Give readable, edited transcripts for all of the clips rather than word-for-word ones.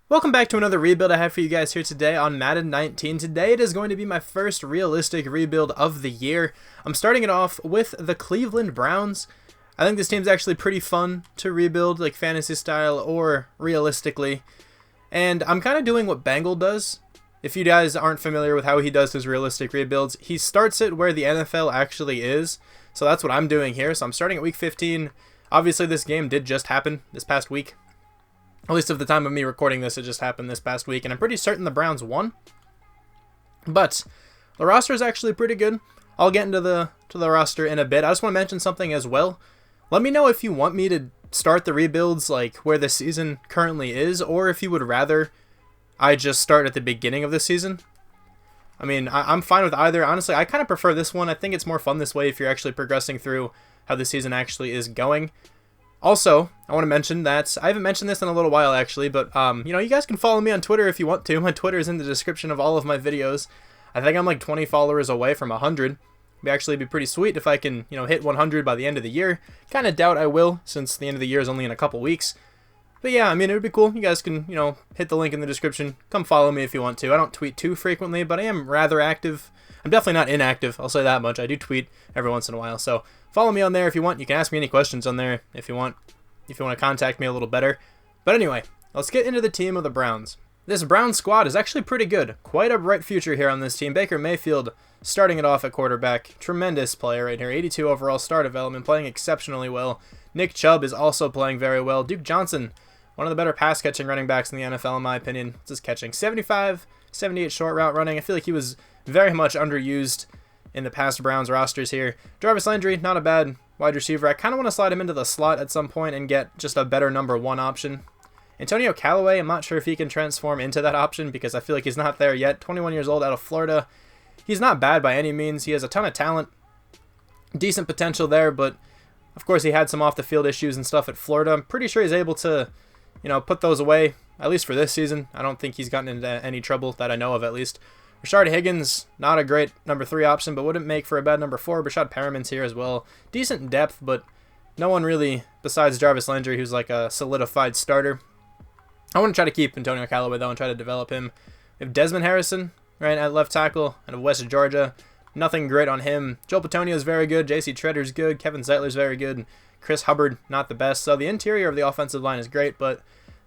Welcome back to another rebuild I have for you guys here today on Madden 19. Today it is going to be my first realistic rebuild of the year. I'm starting it off with the Cleveland Browns. I think this team's actually pretty fun to rebuild, like fantasy style or realistically. And I'm kind of doing what Bengal does. If you guys aren't familiar with how he does his realistic rebuilds, he starts it where the NFL actually is. So that's what I'm doing here. So I'm starting at week 15. Obviously this game did just happen this past week. At least at the time of me recording this, it just happened this past week, and I'm pretty certain the Browns won. But the roster is actually pretty good. I'll get into the roster in a bit. I just want to mention something as well. Let me know if you want me to start the rebuilds like where the season currently is, or if you would rather I just start at the beginning of the season. I mean, I'm fine with either. Honestly, I kind of prefer this one. I think it's more fun this way if you're actually progressing through how the season actually is going. Also, I want to mention that I haven't mentioned this in a little while actually, but you guys can follow me on Twitter if you want to. My Twitter is in the description of all of my videos. I think I'm like 20 followers away from 100. It'd actually be pretty sweet if I can, hit 100 by the end of the year. Kind of doubt I will, since the end of the year is only in a couple weeks. But yeah, I mean, it would be cool. You guys can, hit the link in the description. Come follow me if you want to. I don't tweet too frequently, but I am rather active. I'm definitely not inactive, I'll say that much. I do tweet every once in a while, so follow me on there if you want. You can ask me any questions on there if you want to contact me a little better. But anyway, let's get into the team of the Browns. This Browns squad is actually pretty good. Quite a bright future here on this team. Baker Mayfield starting it off at quarterback. Tremendous player right here. 82 overall star development, playing exceptionally well. Nick Chubb is also playing very well. Duke Johnson, one of the better pass catching running backs in the NFL in my opinion. It's his catching. 75, 78 short route running. I feel like he was very much underused in the past Browns rosters here. Jarvis Landry, not a bad wide receiver. I kind of want to slide him into the slot at some point and get just a better number one option. Antonio Callaway, I'm not sure if he can transform into that option because I feel like he's not there yet. 21 years old out of Florida. He's not bad by any means. He has a ton of talent. Decent potential there, but of course he had some off the field issues and stuff at Florida. I'm pretty sure he's able to, put those away, at least for this season. I don't think he's gotten into any trouble that I know of at least. Rashard Higgins, not a great number 3 option, but wouldn't make for a bad number 4. Rashad Perriman's here as well. Decent depth, but no one really, besides Jarvis Landry, who's like a solidified starter. I want to try to keep Antonio Callaway, though, and try to develop him. We have Desmond Harrison, right, at left tackle, out of West Georgia. Nothing great on him. Joel Petonio is very good. J.C. Tretter's good. Kevin Zeitler's very good. Chris Hubbard, not the best. So the interior of the offensive line is great, but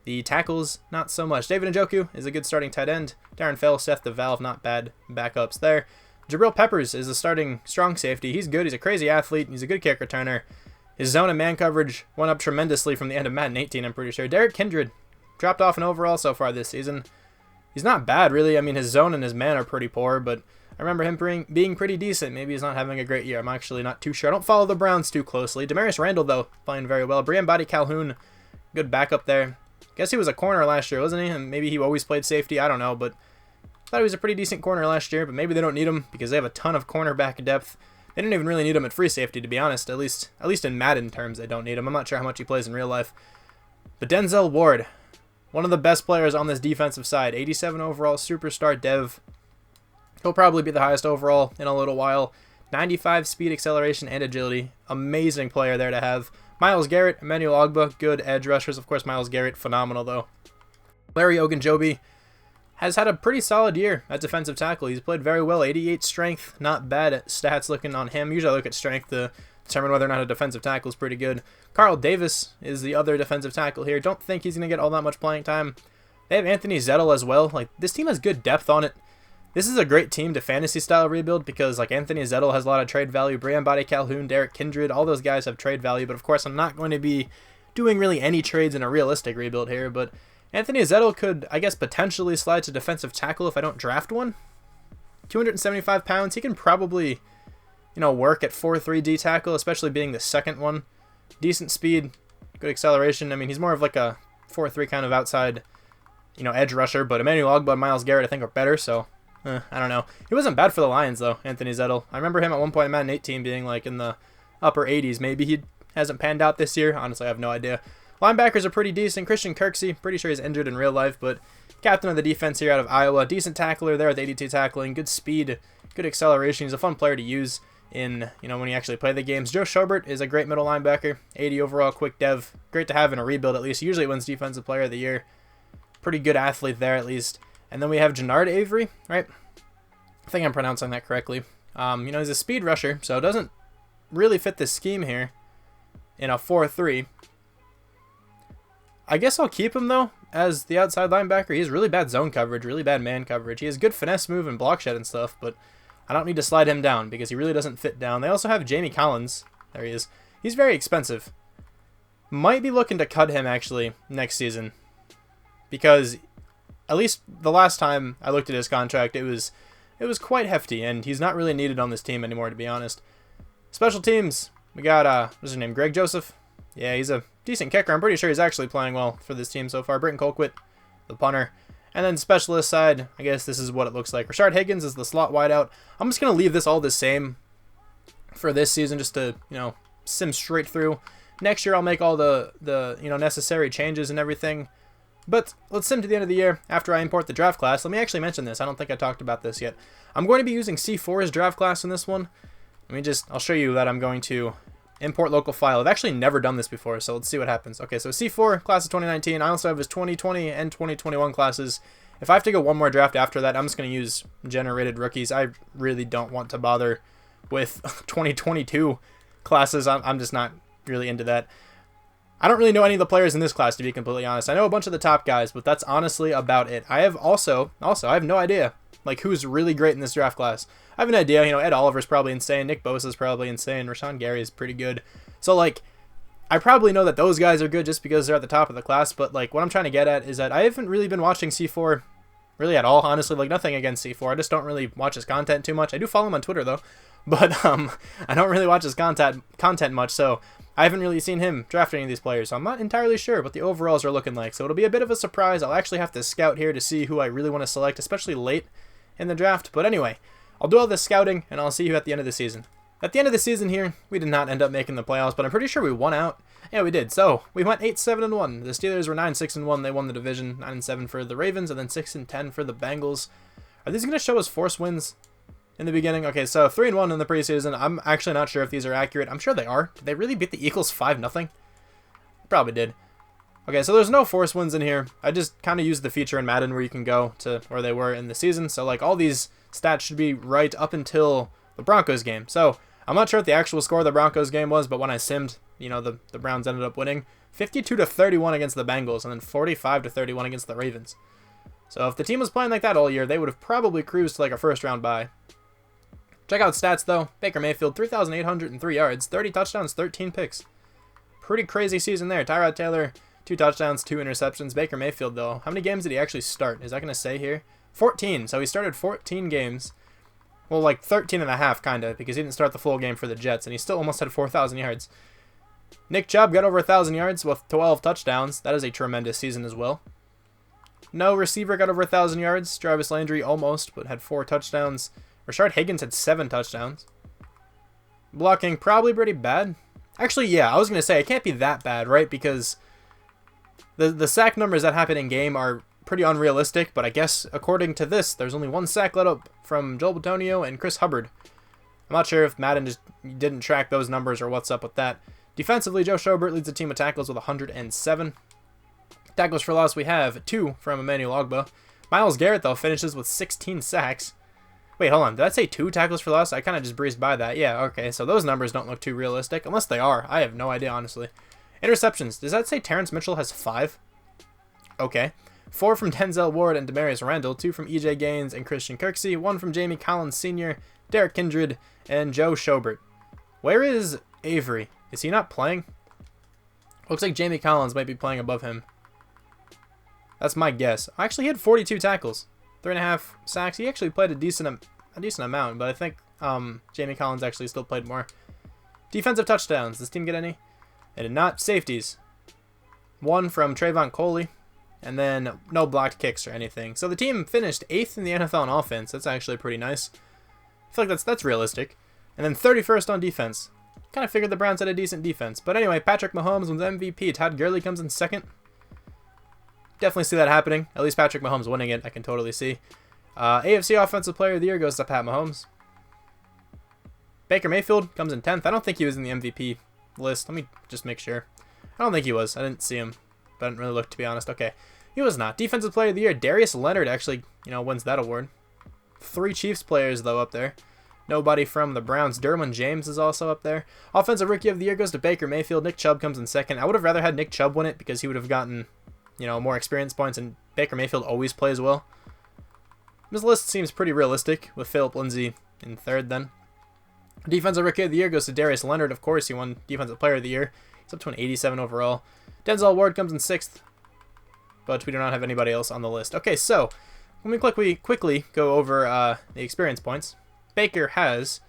the tackles, not so much. David Njoku is a good starting tight end. Darren Fell, Seth the Valve, not bad backups there. Jabril Peppers is a starting strong safety. He's good. He's a crazy athlete. He's a good kick returner. His zone and man coverage went up tremendously from the end of Madden 18, I'm pretty sure. Derek Kindred dropped off an overall so far this season. He's not bad, really. I mean, his zone and his man are pretty poor, but I remember him being pretty decent. Maybe he's not having a great year. I'm actually not too sure. I don't follow the Browns too closely. Demarius Randall, though, playing very well. Brian Body Calhoun, good backup there. Guess he was a corner last year, wasn't he? And maybe he always played safety. I don't know, but I thought he was a pretty decent corner last year, but maybe they don't need him because they have a ton of cornerback depth. They didn't even really need him at free safety, to be honest. At least in Madden terms, they don't need him. I'm not sure how much he plays in real life. But Denzel Ward, one of the best players on this defensive side. 87 overall, superstar dev. He'll probably be the highest overall in a little while. 95 speed, acceleration, and agility. Amazing player there to have. Myles Garrett, Emmanuel Ogbah, good edge rushers. Of course, Myles Garrett, phenomenal though. Larry Ogunjobi has had a pretty solid year at defensive tackle. He's played very well. 88 strength, not bad at stats looking on him. Usually I look at strength to determine whether or not a defensive tackle is pretty good. Carl Davis is the other defensive tackle here. Don't think he's going to get all that much playing time. They have Anthony Zettel as well. Like, this team has good depth on it. This is a great team to fantasy style rebuild because like Anthony Zettel has a lot of trade value. Brian Body Calhoun, Derek Kindred, all those guys have trade value. But of course, I'm not going to be doing really any trades in a realistic rebuild here. But Anthony Zettel could, I guess, potentially slide to defensive tackle if I don't draft one. 275 pounds. He can probably, work at 4-3 D tackle, especially being the second one. Decent speed, good acceleration. I mean, he's more of like a 4-3 kind of outside, edge rusher. But Emmanuel Ogbah and Myles Garrett, I think, are better. So I don't know. He wasn't bad for the Lions, though, Anthony Zettel. I remember him at one point in Madden 18 being like in the upper 80s. Maybe he hasn't panned out this year. Honestly, I have no idea. Linebackers are pretty decent. Christian Kirksey, pretty sure he's injured in real life, but captain of the defense here out of Iowa. Decent tackler there with 82 tackling. Good speed, good acceleration. He's a fun player to use in, when you actually play the games. Joe Schobert is a great middle linebacker, 80 overall, quick dev. Great to have in a rebuild at least. Usually wins Defensive Player of the Year. Pretty good athlete there at least. And then we have Jannard Avery, right? I think I'm pronouncing that correctly. He's a speed rusher, so it doesn't really fit the scheme here in a 4-3. I guess I'll keep him, though, as the outside linebacker. He has really bad zone coverage, really bad man coverage. He has good finesse move and block shed and stuff, but I don't need to slide him down because he really doesn't fit down. They also have Jamie Collins. There he is. He's very expensive. Might be looking to cut him, actually, next season, because at least the last time I looked at his contract, it was quite hefty, and he's not really needed on this team anymore, to be honest. Special teams, we got, what's his name, Greg Joseph? Yeah, he's a decent kicker. I'm pretty sure he's actually playing well for this team so far. Britton Colquitt, the punter. And then specialist side, I guess this is what it looks like. Rashard Higgins is the slot wideout. I'm just going to leave this all the same for this season just to, sim straight through. Next year I'll make all the necessary changes and everything. But let's sim to the end of the year after I import the draft class. Let me actually mention this. I don't think I talked about this yet. I'm going to be using C4's draft class in this one. I'll show you that I'm going to import local file. I've actually never done this before, so let's see what happens. Okay, so C4, class of 2019. I also have his 2020 and 2021 classes. If I have to go one more draft after that, I'm just going to use generated rookies. I really don't want to bother with 2022 classes. I'm just not really into that. I don't really know any of the players in this class, to be completely honest. I know a bunch of the top guys, but that's honestly about it. I have also I have no idea who's really great in this draft class. I have an idea, Ed Oliver's probably insane, Nick Bosa's probably insane, Rashawn Gary is pretty good. So I probably know that those guys are good just because they're at the top of the class, but what I'm trying to get at is that I haven't really been watching C4 really at all, honestly. Nothing against C4. I just don't really watch his content too much. I do follow him on Twitter though, but I don't really watch his content much, so I haven't really seen him draft any of these players, so I'm not entirely sure what the overalls are looking like. So it'll be a bit of a surprise. I'll actually have to scout here to see who I really want to select, especially late in the draft. But anyway, I'll do all this scouting, and I'll see you at the end of the season. At the end of the season here, we did not end up making the playoffs, but I'm pretty sure we won out. Yeah, we did. So we went 8-7-1. The Steelers were 9-6-1. They won the division. 9-7 for the Ravens, and then 6-10 for the Bengals. Are these going to show us force wins in the beginning? Okay, so 3-1 in the preseason. I'm actually not sure if these are accurate. I'm sure they are. Did they really beat the Eagles 5-0? Probably did. Okay, so there's no force wins in here. I just kind of used the feature in Madden where you can go to where they were in the season. So all these stats should be right up until the Broncos game. So I'm not sure what the actual score of the Broncos game was, but when I simmed, the Browns ended up winning 52-31 against the Bengals and then 45-31 against the Ravens. So if the team was playing like that all year, they would have probably cruised to a first round bye. Check out stats though. Baker Mayfield, 3,803 yards, 30 touchdowns, 13 picks. Pretty crazy season there. Tyrod Taylor, 2 touchdowns, 2 interceptions. Baker Mayfield though, how many games did he actually start? Is that going to say here? 14. So he started 14 games. Well, 13 and a half kind of, because he didn't start the full game for the Jets, and he still almost had 4,000 yards. Nick Chubb got over 1,000 yards with 12 touchdowns. That is a tremendous season as well. No receiver got over 1,000 yards. Jarvis Landry almost, but had 4 touchdowns. Rashard Higgins had 7 touchdowns. Blocking probably pretty bad. Actually, yeah, I was going to say it can't be that bad, right? Because the sack numbers that happen in game are pretty unrealistic, but I guess according to this, there's only 1 sack let up from Joel Bitonio and Chris Hubbard. I'm not sure if Madden just didn't track those numbers or what's up with that. Defensively, Joe Schobert leads the team with tackles with 107. Tackles for loss, we have 2 from Emmanuel Ogbah. Myles Garrett, though, finishes with 16 sacks. Wait, hold on. Did I say 2 tackles for loss? I kind of just breezed by that. Yeah, okay. So those numbers don't look too realistic. Unless they are. I have no idea, honestly. Interceptions. Does that say Terrence Mitchell has 5? Okay. 4 from Denzel Ward and Demarius Randall. 2 from EJ Gaines and Christian Kirksey. 1 from Jamie Collins Sr., Derek Kindred, and Joe Schobert. Where is Avery? Is he not playing? Looks like Jamie Collins might be playing above him. That's my guess. Actually, he had 42 tackles. 3.5 sacks. He actually played a decent amount, but I think Jamie Collins actually still played more. Defensive touchdowns. Does this team get any? They did not. Safeties. 1 from Trayvon Coley, and then no blocked kicks or anything. So the team finished 8th in the NFL in offense. That's actually pretty nice. I feel like that's realistic. And then 31st on defense. Kind of figured the Browns had a decent defense. But anyway, Patrick Mahomes wins MVP. Todd Gurley comes in 2nd. Definitely see that happening. At least Patrick Mahomes winning it, I can totally see. AFC Offensive Player of the Year goes to Pat Mahomes. Baker Mayfield comes in 10th. I don't think he was in the MVP list. Let me just make sure. I don't think he was. I didn't see him. But I didn't really look, to be honest. Okay. He was not. Defensive Player of the Year. Darius Leonard actually, wins that award. 3 Chiefs players, though, up there. Nobody from the Browns. Derwin James is also up there. Offensive Rookie of the Year goes to Baker Mayfield. Nick Chubb comes in 2nd. I would have rather had Nick Chubb win it because he would have gotten, more experience points, and Baker Mayfield always plays well. This list seems pretty realistic with Philip Lindsay in 3rd then. Defensive Rookie of the Year goes to Darius Leonard. Of course, he won Defensive Player of the Year. He's up to an 87 overall. Denzel Ward comes in 6th, but we do not have anybody else on the list. Okay, so let me quickly go over the experience points. Baker has...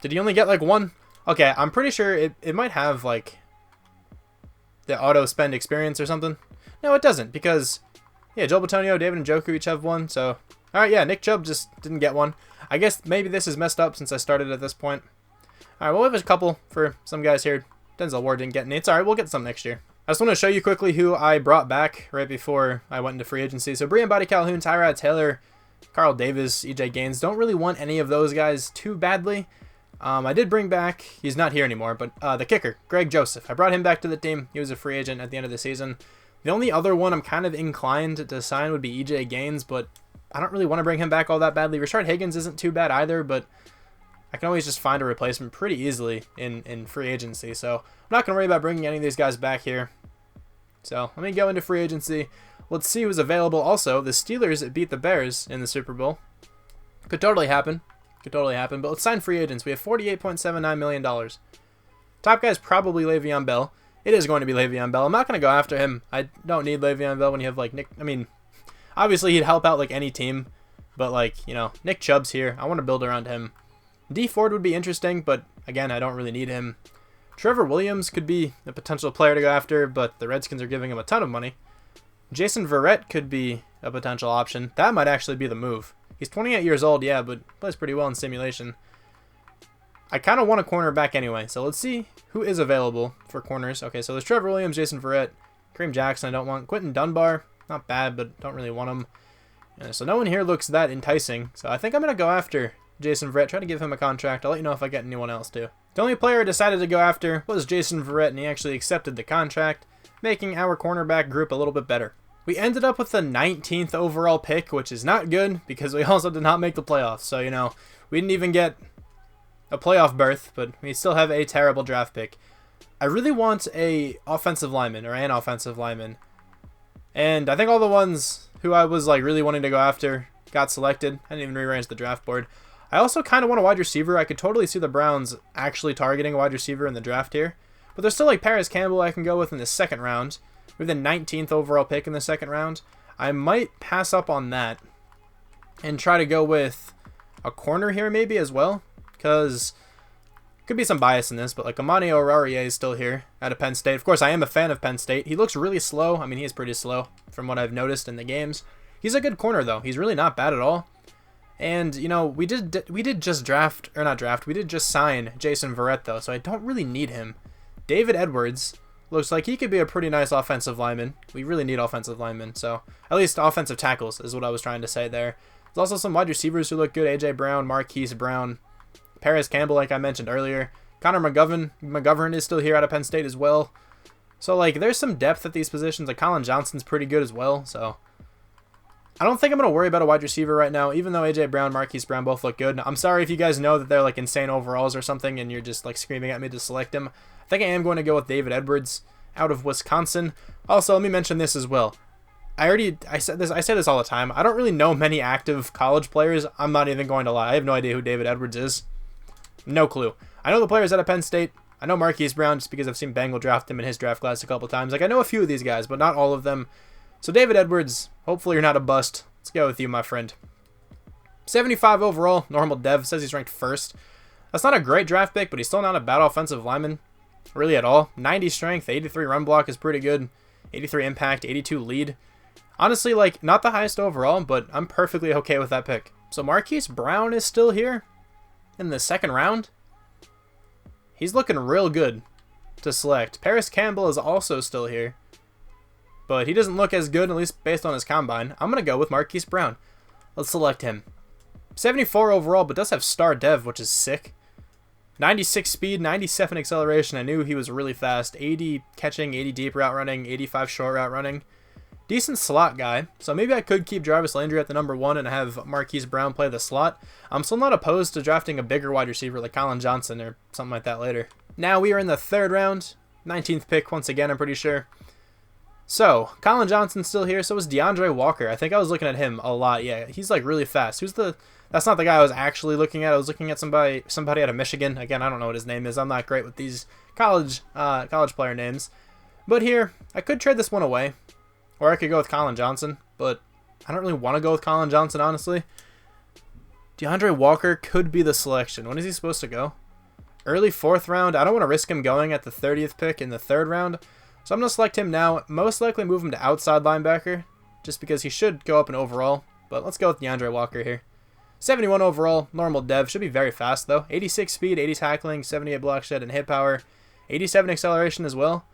Did he only get like 1? Okay, I'm pretty sure it might have like the auto spend experience or something. No, it doesn't, because yeah, Joel Bitonio, David Njoku each have 1. So, all right, yeah, Nick Chubb just didn't get 1. I guess maybe this is messed up since I started at this point. All right, we'll have a couple for some guys here. Denzel Ward didn't get any. It's all right, we'll get some next year. I just want to show you quickly who I brought back right before I went into free agency. So Breon Body Calhoun, Tyrod Taylor, Carl Davis, EJ Gaines. Don't really want any of those guys too badly. I did bring back, he's not here anymore, but the kicker, Greg Joseph. I brought him back to the team. He was a free agent at the end of the season. The only other one I'm kind of inclined to sign would be EJ Gaines, but I don't really want to bring him back all that badly. Rashard Higgins isn't too bad either, but I can always just find a replacement pretty easily in free agency. So I'm not going to worry about bringing any of these guys back here. So let me go into free agency. Let's see who's available. Also, the Steelers beat the Bears in the Super Bowl. Could totally happen. Could totally happen. But let's sign free agents. We have $48.79 million. Top guy is probably Le'Veon Bell. It is going to be Le'Veon Bell. I'm not going to go after him. I don't need Le'Veon Bell when you have like Nick. I mean, obviously he'd help out like any team. But like, Nick Chubb's here. I want to build around him. D Ford would be interesting, but again, I don't really need him. Trevor Williams could be a potential player to go after, but the Redskins are giving him a ton of money. Jason Verrett could be a potential option. That might actually be the move. He's 28 years old, yeah, but plays pretty well in simulation. I kind of want a cornerback anyway, so let's see who is available for corners. Okay, so there's Trevor Williams, Jason Verrett, Kareem Jackson I don't want. Quentin Dunbar, not bad, but don't really want him. So no one here looks that enticing, so I think I'm going to go after Jason Verrett, try to give him a contract. I'll let you know if I get anyone else too. The only player I decided to go after was Jason Verrett, and he actually accepted the contract, making our cornerback group a little bit better. We ended up with the 19th overall pick, which is not good because we also did not make the playoffs. So, we didn't even get a playoff berth, but we still have a terrible draft pick. I really want an offensive lineman, and I think all the ones who I was like really wanting to go after got selected. I didn't even rearrange the draft board. I also kind of want a wide receiver. I could totally see the Browns actually targeting a wide receiver in the draft here. But there's still like Paris Campbell I can go with in the 2nd round. We have the 19th overall pick in the 2nd round. I might pass up on that and try to go with a corner here maybe as well. Because could be some bias in this, but like Amani Oruwariye is still here out of Penn State. Of course, I am a fan of Penn State. He looks really slow. I mean, he is pretty slow from what I've noticed in the games. He's a good corner though. He's really not bad at all. And, we did just sign Jason Verrett, though, so I don't really need him. David Edwards looks like he could be a pretty nice offensive lineman. We really need offensive linemen, so at least offensive tackles is what I was trying to say there. There's also some wide receivers who look good. A.J. Brown, Marquise Brown, Paris Campbell, like I mentioned earlier. Connor McGovern is still here out of Penn State as well. So, like, there's some depth at these positions. Like, Colin Johnson's pretty good as well, so I don't think I'm going to worry about a wide receiver right now, even though A.J. Brown, Marquise Brown both look good. I'm sorry if you guys know that they're like insane overalls or something and you're just like screaming at me to select them. I think I am going to go with David Edwards out of Wisconsin. Also, let me mention this as well. I say this all the time. I don't really know many active college players. I'm not even going to lie. I have no idea who David Edwards is. No clue. I know the players out of Penn State. I know Marquise Brown just because I've seen Bengal draft him in his draft class a couple times. Like, I know a few of these guys, but not all of them. So David Edwards, hopefully you're not a bust. Let's go with you, my friend. 75 overall, normal dev, says he's ranked 1st. That's not a great draft pick, but he's still not a bad offensive lineman, really at all. 90 strength, 83 run block is pretty good. 83 impact, 82 lead. Honestly, like, not the highest overall, but I'm perfectly okay with that pick. So Marquise Brown is still here in the 2nd round. He's looking real good to select. Paris Campbell is also still here, but he doesn't look as good, at least based on his combine. I'm going to go with Marquise Brown. Let's select him. 74 overall, but does have star dev, which is sick. 96 speed, 97 acceleration. I knew he was really fast. 80 catching, 80 deep route running, 85 short route running. Decent slot guy. So maybe I could keep Jarvis Landry at the number 1 and have Marquise Brown play the slot. I'm still not opposed to drafting a bigger wide receiver like Colin Johnson or something like that later. Now we are in the 3rd round. 19th pick once again, I'm pretty sure. So, Colin Johnson's still here. So is DeAndre Walker. I think I was looking at him a lot. Yeah, he's like really fast. That's not the guy I was actually looking at. I was looking at somebody out of Michigan. Again, I don't know what his name is. I'm not great with these college player names. But here, I could trade this one away. Or I could go with Colin Johnson. But I don't really want to go with Colin Johnson, honestly. DeAndre Walker could be the selection. When is he supposed to go? Early 4th round. I don't want to risk him going at the 30th pick in the 3rd round. So I'm going to select him now. Most likely move him to outside linebacker. Just because he should go up in overall. But let's go with DeAndre Walker here. 71 overall, normal dev. Should be very fast, though. 86 speed, 80 tackling, 78 block shed, and hit power. 87 acceleration as well.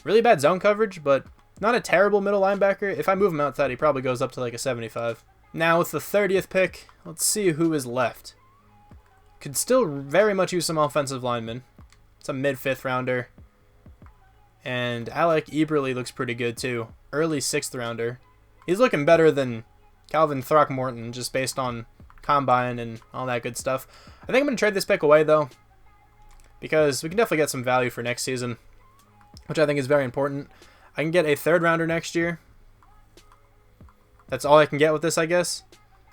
Really bad zone coverage, but not a terrible middle linebacker. If I move him outside, he probably goes up to like a 75. Now, with the 30th pick, let's see who is left. Could still very much use some offensive linemen. It's a mid-5th rounder. And Alec Eberle looks pretty good, too. Early 6th rounder. He's looking better than Calvin Throckmorton, just based on combine and all that good stuff. I think I'm going to trade this pick away, though, because we can definitely get some value for next season, which I think is very important. I can get a 3rd rounder next year. That's all I can get with this, I guess.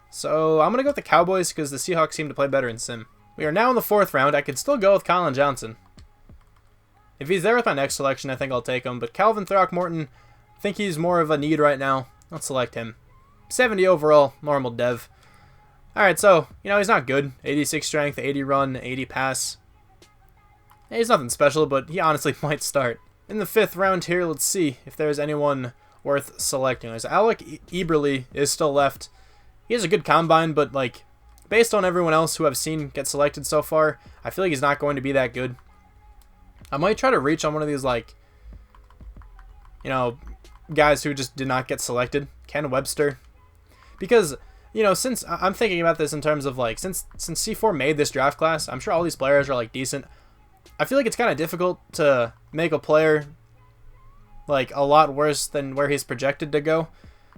So I'm going to go with the Cowboys because the Seahawks seem to play better in sim. We are now in the 4th round. I could still go with Colin Johnson. If he's there with my next selection, I think I'll take him. But Calvin Throckmorton, I think he's more of a need right now. Let's select him. 70 overall, normal dev. Alright, so, he's not good. 86 strength, 80 run, 80 pass. He's nothing special, but he honestly might start. In the 5th round here, let's see if there's anyone worth selecting. So Alec Eberle is still left. He has a good combine, but, based on everyone else who I've seen get selected so far, I feel like he's not going to be that good. I might try to reach on one of these, guys who just did not get selected. Ken Webster. Because, since I'm thinking about this in terms of, since C4 made this draft class, I'm sure all these players are, decent. I feel like it's kind of difficult to make a player, a lot worse than where he's projected to go.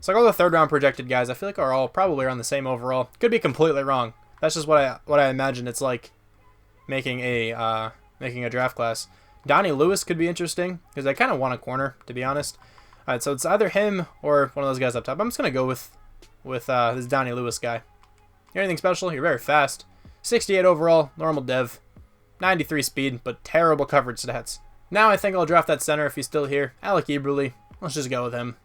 So, all the 3rd round projected guys, I feel like are all probably around the same overall. Could be completely wrong. That's just what I imagine it's like making a draft class. Donnie Lewis could be interesting, because I kind of want a corner, to be honest. Alright, so it's either him or one of those guys up top. I'm just going to go with this Donnie Lewis guy. You're anything special? You're very fast. 68 overall, normal dev. 93 speed, but terrible coverage stats. Now I think I'll draft that center if he's still here. Alec Eberle. Let's just go with him.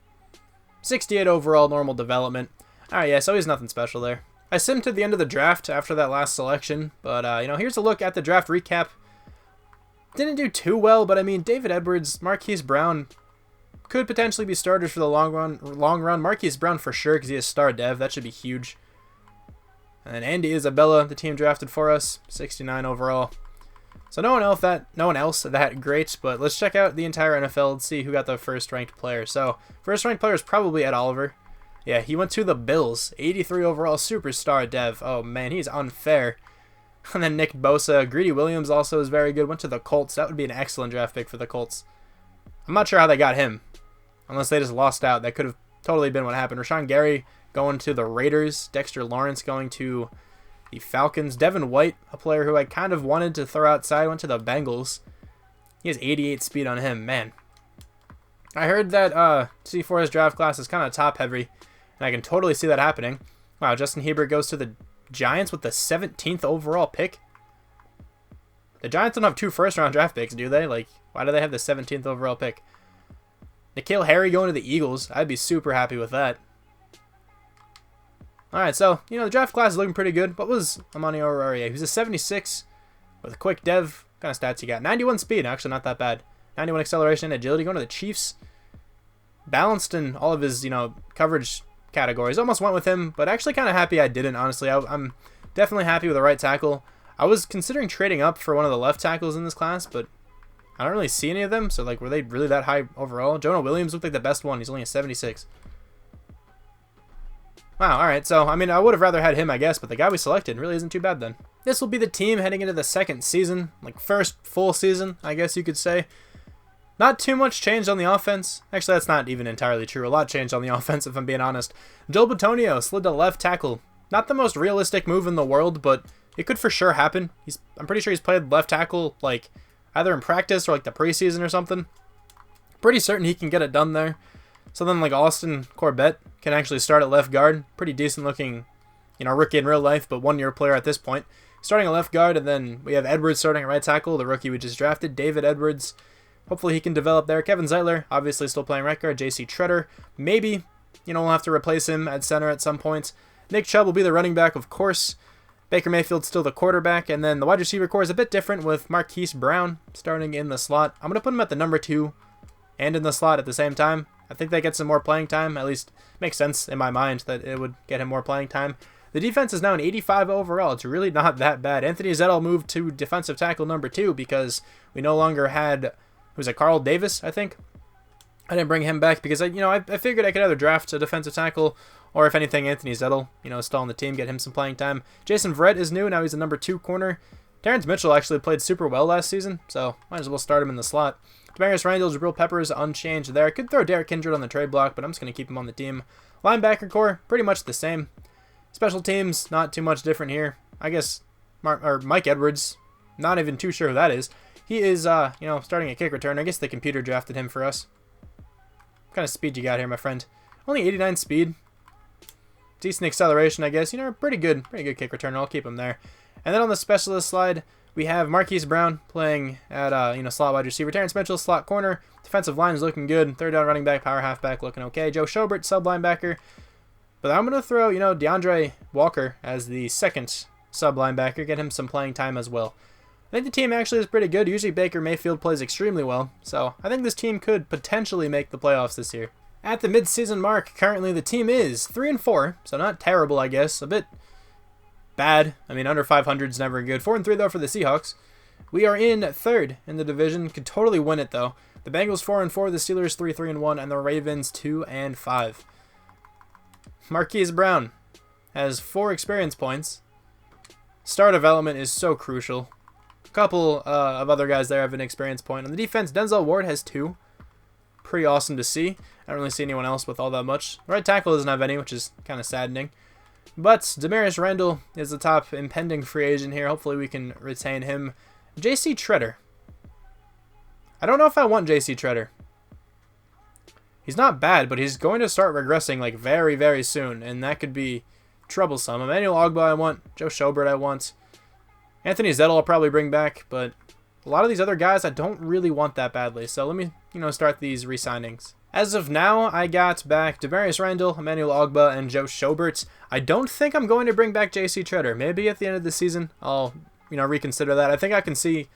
68 overall, normal development. Alright, yeah, so he's nothing special there. I simmed to the end of the draft after that last selection, but, here's a look at the draft recap. Didn't do too well, but, David Edwards, Marquise Brown could potentially be starters for the long run. Marquise Brown for sure, because he is star dev. That should be huge. And then Andy Isabella, the team drafted for us, 69 overall. So no one else that great, but let's check out the entire NFL and see who got the first ranked player. So first ranked player is probably Ed Oliver. Yeah, he went to the Bills, 83 overall, superstar dev. Oh man, he's unfair. And then Nick Bosa, Greedy Williams also is very good. Went to the Colts. That would be an excellent draft pick for the Colts. I'm not sure how they got him, unless they just lost out. That could have totally been what happened. Rashawn Gary going to the Raiders. Dexter Lawrence going to the Falcons. Devin White, a player who I kind of wanted to throw outside, went to the Bengals. He has 88 speed on him. Man, I heard that C4's draft class is kind of top heavy, and I can totally see that happening. Wow, Justin Herbert goes to the Giants with the 17th overall pick. The Giants don't have 2 first-round draft picks, do they? Why do they have the 17th overall pick? N'Keal Harry going to the Eagles. I'd be super happy with that. Alright, so, the draft class is looking pretty good. What was Amani Oruwariye? He was a 76 with a quick dev. What kind of stats he got? 91 speed, actually not that bad. 91 acceleration and agility going to the Chiefs. Balanced in all of his, coverage categories. Almost went with him, but actually kind of happy I didn't, honestly. I'm definitely happy with the right tackle. I was considering trading up for one of the left tackles in this class, but I don't really see any of them, so, were they really that high overall? Jonah Williams looked like the best one. He's only a 76. Wow, alright, so, I mean, I would have rather had him, I guess, but the guy we selected really isn't too bad then. This will be the team heading into the second season, like first full season, I guess you could say. Not too much changed on the offense. Actually, that's not even entirely true. A lot changed on the offense, if I'm being honest. Joel Bitonio slid to left tackle. Not the most realistic move in the world, but it could for sure happen. I'm pretty sure he's played left tackle, like, either in practice or, like, the preseason or something. Pretty certain he can get it done there. So then, like, Austin Corbett can actually start at left guard. Pretty decent looking, you know, rookie in real life, but one-year player at this point. Starting at left guard, and then we have Edwards starting at right tackle, the rookie we just drafted, David Edwards. Hopefully he can develop there. Kevin Zeitler, obviously still playing right guard. J.C. Treader, maybe, you know, we'll have to replace him at center at some point. Nick Chubb will be the running back, of course. Baker Mayfield still the quarterback, and then the wide receiver core is a bit different with Marquise Brown starting in the slot. I'm going to put him at the number 2 and in the slot at the same time. I think that gets him more playing time. At least makes sense in my mind that it would get him more playing time. The defense is now an 85 overall. It's really not that bad. Anthony Zettel moved to defensive tackle number 2 because we no longer had, who's it, Carl Davis, I think? I didn't bring him back because I figured I could either draft a defensive tackle or, if anything, Anthony Zettel, is still on the team, get him some playing time. Jason Verrett is new. Now he's a number 2 corner. Terrence Mitchell actually played super well last season, so might as well start him in the slot. Demarius Randall, Jabril Peppers, unchanged there. I could throw Derek Kindred on the trade block, but I'm just going to keep him on the team. Linebacker core, pretty much the same. Special teams, not too much different here. I guess Mike Edwards, not even too sure who that is. He is, starting a kick return. I guess the computer drafted him for us. What kind of speed you got here, my friend? Only 89 speed. Decent acceleration, I guess. Pretty good kick returner. I'll keep him there. And then on the specialist slide, we have Marquise Brown playing at, slot wide receiver. Terrence Mitchell, slot corner. Defensive line is looking good. Third down running back, power halfback looking okay. Joe Schobert, sub linebacker. But I'm going to throw, DeAndre Walker as the second sub linebacker. Get him some playing time as well. I think the team actually is pretty good. Usually Baker Mayfield plays extremely well. So I think this team could potentially make the playoffs this year. At the mid-season mark, currently the team is 3-4. So not terrible, I guess. A bit bad. I mean, under 500 is never good. 4-3 though for the Seahawks. We are in third in the division. Could totally win it though. The Bengals 4-4, the Steelers 3-1, and the Ravens 2-5. Marquise Brown has 4 experience points. Star development is so crucial. A couple of other guys there have an experience point. On the defense, Denzel Ward has 2. Pretty awesome to see. I don't really see anyone else with all that much. Right tackle doesn't have any, which is kind of saddening. But Demarius Randall is the top impending free agent here. Hopefully we can retain him. J.C. Treader. I don't know if I want J.C. Treader. He's not bad, but he's going to start regressing like very, very soon, and that could be troublesome. Emmanuel Ogbah I want. Joe Schobert I want. Anthony Zettel I'll probably bring back, but a lot of these other guys I don't really want that badly. So let me, start these re-signings. As of now, I got back Demarius Randall, Emmanuel Ogbah, and Joe Schobert. I don't think I'm going to bring back J.C. Treader. Maybe at the end of the season I'll, reconsider that. I think I can see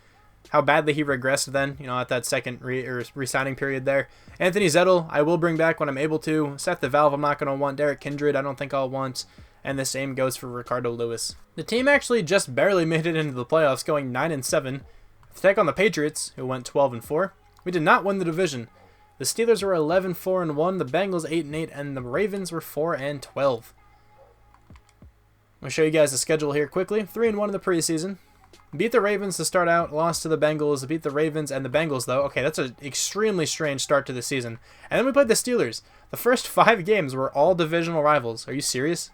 how badly he regressed then, at that second re-signing period there. Anthony Zettel, I will bring back when I'm able to. Seth the Valve, I'm not going to want. Derek Kindred, I don't think I'll want. And the same goes for Ricardo Lewis. The team actually just barely made it into the playoffs, going 9-7. To take on the Patriots, who went 12-4. We did not win the division. The Steelers were 11-4-1, the Bengals 8-8, and the Ravens were 4-12. I'll show you guys the schedule here quickly. 3-1 in the preseason. Beat the Ravens to start out, lost to the Bengals, beat the Ravens and the Bengals though. Okay, that's an extremely strange start to the season. And then we played the Steelers. The first 5 games were all divisional rivals. Are you serious?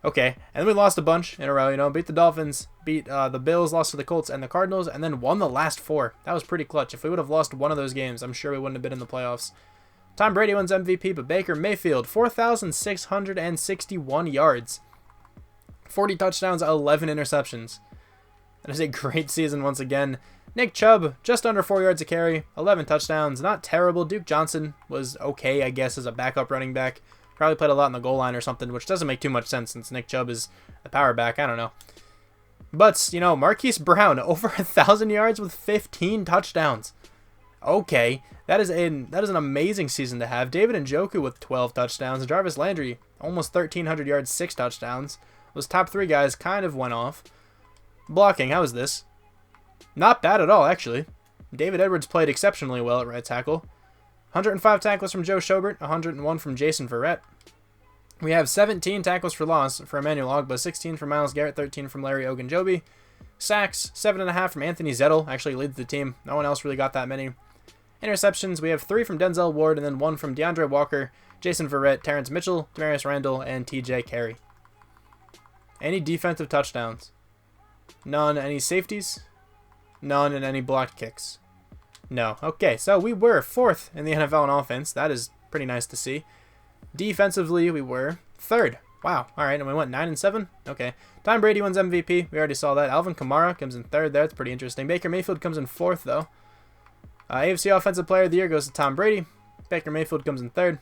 Okay, and then we lost a bunch in a row, beat the Dolphins, beat the Bills, lost to the Colts and the Cardinals, and then won the last 4. That was pretty clutch. If we would have lost one of those games, I'm sure we wouldn't have been in the playoffs. Tom Brady wins MVP, but Baker Mayfield, 4,661 yards, 40 touchdowns, 11 interceptions. That is a great season once again. Nick Chubb, just under 4 yards a carry, 11 touchdowns. Not terrible. Duke Johnson was okay, I guess, as a backup running back. Probably played a lot in the goal line or something, which doesn't make too much sense since Nick Chubb is the power back. I don't know. But, Marquise Brown, over 1,000 yards with 15 touchdowns. Okay, that is an amazing season to have. David Njoku with 12 touchdowns. Jarvis Landry, almost 1,300 yards, 6 touchdowns. Those top 3 guys kind of went off. Blocking, how is this? Not bad at all, actually. David Edwards played exceptionally well at right tackle. 105 tackles from Joe Schobert, 101 from Jason Verrett. We have 17 tackles for loss for Emmanuel Ogbah, 16 from Myles Garrett, 13 from Larry Ogunjobi. Sacks, 7.5 from Anthony Zettel, actually leads the team. No one else really got that many. Interceptions, we have 3 from Denzel Ward, and then 1 from DeAndre Walker, Jason Verrett, Terrence Mitchell, Demarius Randall, and TJ Carey. Any defensive touchdowns? None. Any safeties? None. And any blocked kicks? No. Okay, so we were 4th in the NFL in offense. That is pretty nice to see. Defensively, we were 3rd. Wow. All right, and we went 9-7. Okay. Tom Brady wins MVP. We already saw that. Alvin Kamara comes in 3rd there. That's pretty interesting. Baker Mayfield comes in 4th, though. AFC Offensive Player of the Year goes to Tom Brady. Baker Mayfield comes in 3rd.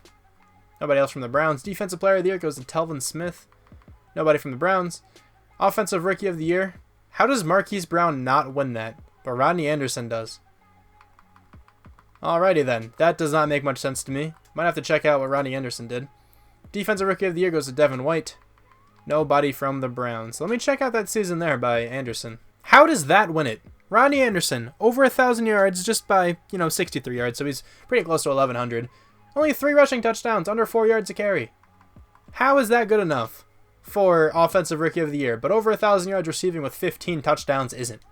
Nobody else from the Browns. Defensive Player of the Year goes to Telvin Smith. Nobody from the Browns. Offensive Rookie of the Year. How does Marquise Brown not win that? But Rodney Anderson does. Alrighty then. That does not make much sense to me. Might have to check out what Rodney Anderson did. Defensive Rookie of the Year goes to Devin White. Nobody from the Browns. Let me check out that season there by Anderson. How does that win it? Rodney Anderson, over 1,000 yards just by, 63 yards, so he's pretty close to 1,100. Only 3 rushing touchdowns, under 4 yards a carry. How is that good enough for Offensive Rookie of the Year? But over 1,000 yards receiving with 15 touchdowns isn't.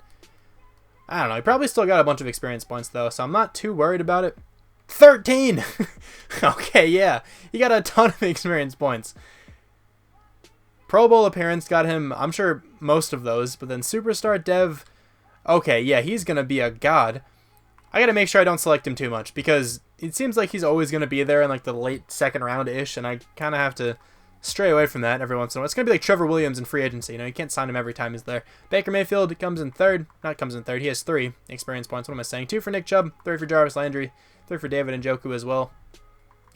I don't know. He probably still got a bunch of experience points, though, so I'm not too worried about it. 13! Okay, yeah. He got a ton of experience points. Pro Bowl appearance got him, I'm sure, most of those, but then Superstar Dev... Okay, yeah, he's going to be a god. I got to make sure I don't select him too much, because it seems like he's always going to be there in like the late 2nd round-ish, and I kind of have to stray away from that every once in a while. It's going to be like Trevor Williams in free agency. You can't sign him every time he's there. Baker Mayfield comes in 3rd. Not comes in 3rd. He has 3 experience points. What am I saying? 2 for Nick Chubb, 3 for Jarvis Landry, 3 for David Njoku as well.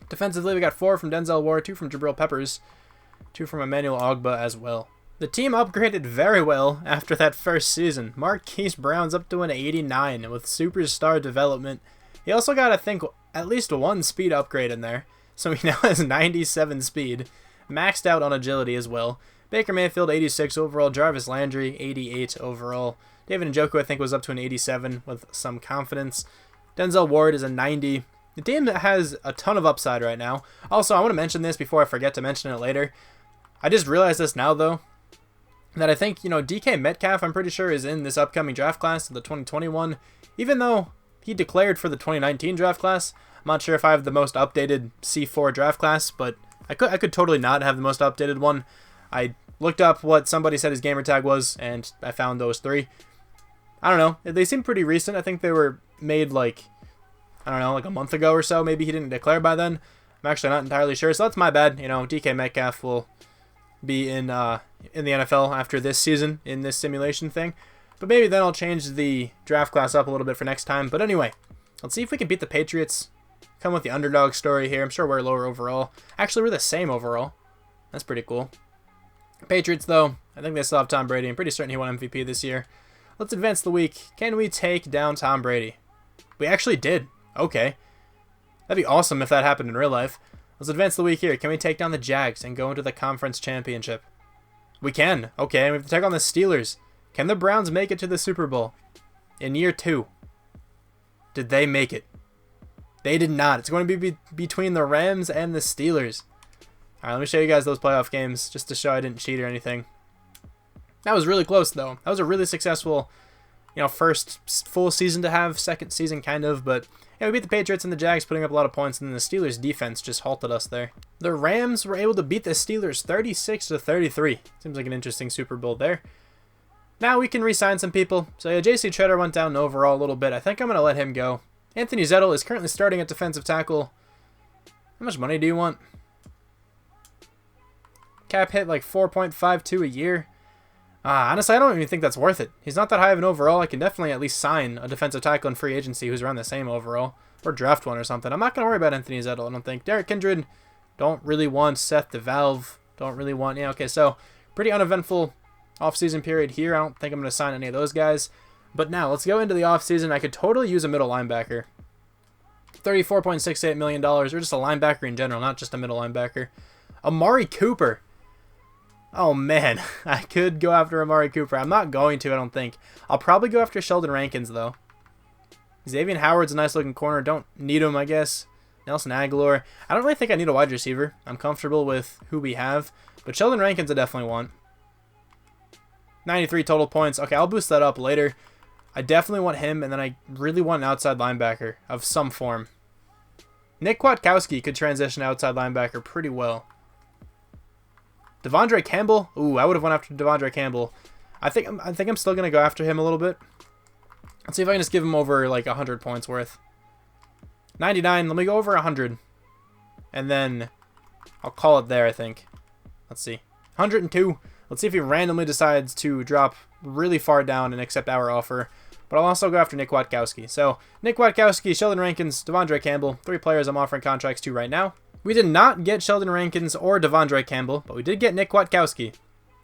Defensively, we got 4 from Denzel Ward, 2 from Jabril Peppers, 2 from Emmanuel Ogbah as well. The team upgraded very well after that first season. Marquise Brown's up to an 89 with superstar development. He also got, I think, at least 1 speed upgrade in there. So he now has 97 speed. Maxed out on agility as well. Baker Mayfield, 86 overall. Jarvis Landry, 88 overall. David Njoku, I think, was up to an 87 with some confidence. Denzel Ward is a 90. The team has a ton of upside right now. Also, I want to mention this before I forget to mention it later. I just realized this now, though, that I think, DK Metcalf, I'm pretty sure, is in this upcoming draft class, the 2021. Even though he declared for the 2019 draft class, I'm not sure if I have the most updated C4 draft class, but I could totally not have the most updated one. I looked up what somebody said his gamer tag was, and I found those 3. I don't know. They seem pretty recent. I think they were made like a month ago or so. Maybe he didn't declare by then. I'm actually not entirely sure, so that's my bad. DK Metcalf will be in the NFL after this season in this simulation thing. But maybe then I'll change the draft class up a little bit for next time. But anyway, let's see if we can beat the Patriots. Come with the underdog story here. I'm sure we're lower overall. Actually, we're the same overall. That's pretty cool. Patriots, though, I think they still have Tom Brady. I'm pretty certain he won MVP this year. Let's advance the week. Can we take down Tom Brady? We actually did. Okay. That'd be awesome if that happened in real life. Let's advance the week here. Can we take down the Jags and go into the conference championship? We can. Okay, we have to take on the Steelers. Can the Browns make it to the Super Bowl? In year 2. Did they make it? They did not. It's going to be between the Rams and the Steelers. Alright, let me show you guys those playoff games, just to show I didn't cheat or anything. That was really close, though. That was a really successful, first full season to have, second season kind of, but yeah, we beat the Patriots and the Jags, putting up a lot of points, and then the Steelers defense just halted us there. The Rams were able to beat the Steelers 36-33. Seems like an interesting Super Bowl there. Now we can re-sign some people. So yeah, J.C. Treader went down overall a little bit. I think I'm going to let him go. Anthony Zettel is currently starting at defensive tackle. How much money do you want? Cap hit like 4.52 a year. Honestly, I don't even think that's worth it. He's not that high of an overall. I can definitely at least sign a defensive tackle in free agency who's around the same overall. Or draft one or something. I'm not going to worry about Anthony Zettel, I don't think. Derek Kindred, don't really want. Seth DeValve, don't really want. Yeah, okay, so pretty uneventful offseason period here. I don't think I'm going to sign any of those guys. But now, let's go into the offseason. I could totally use a middle linebacker. $34.68 million, or just a linebacker in general, not just a middle linebacker. Amari Cooper. Oh, man. I could go after Amari Cooper. I'm not going to, I don't think. I'll probably go after Sheldon Rankins, though. Xavier Howard's a nice-looking corner. Don't need him, I guess. Nelson Aguilar. I don't really think I need a wide receiver. I'm comfortable with who we have. But Sheldon Rankins I definitely want. 93 total points. Okay, I'll boost that up later. I definitely want him, and then I really want an outside linebacker of some form. Nick Kwiatkowski could transition outside linebacker pretty well. Devondre Campbell. Ooh, I would have went after Devondre Campbell. I think I'm still going to go after him a little bit. Let's see if I can just give him over like 100 points worth. 99. Let me go over 100. And then I'll call it there, I think. Let's see. 102. Let's see if he randomly decides to drop really far down and accept our offer. But I'll also go after Nick Kwiatkowski. So, Nick Kwiatkowski, Sheldon Rankins, Devondre Campbell. 3 players I'm offering contracts to right now. We did not get Sheldon Rankins or Devondre Campbell, but we did get Nick Kwiatkowski.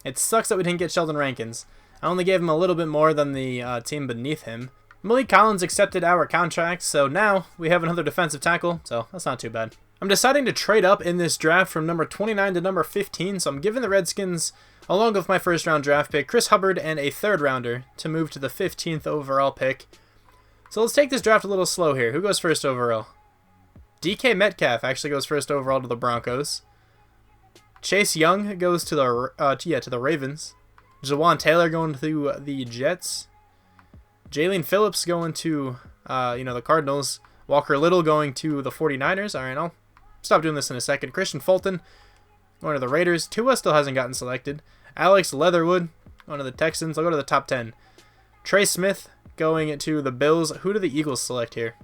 It sucks that we didn't get Sheldon Rankins. I only gave him a little bit more than the team beneath him. Malik Collins accepted our contract, so now we have another defensive tackle, so that's not too bad. I'm deciding to trade up in this draft from number 29 to number 15, so I'm giving the Redskins, along with my first round draft pick, Chris Hubbard, and a third rounder to move to the 15th overall pick. So let's take this draft a little slow here. Who goes first overall? DK Metcalf actually goes first overall to the Broncos. Chase Young goes to the Ravens. Jawan Taylor going to the Jets. Jalen Phillips going to the Cardinals. Walker Little going to the 49ers. All right, I'll stop doing this in a second. Christian Fulton going to the Raiders. Tua still hasn't gotten selected. Alex Leatherwood going to the Texans. I'll go to the top 10. Trey Smith going to the Bills. Who do the Eagles select here?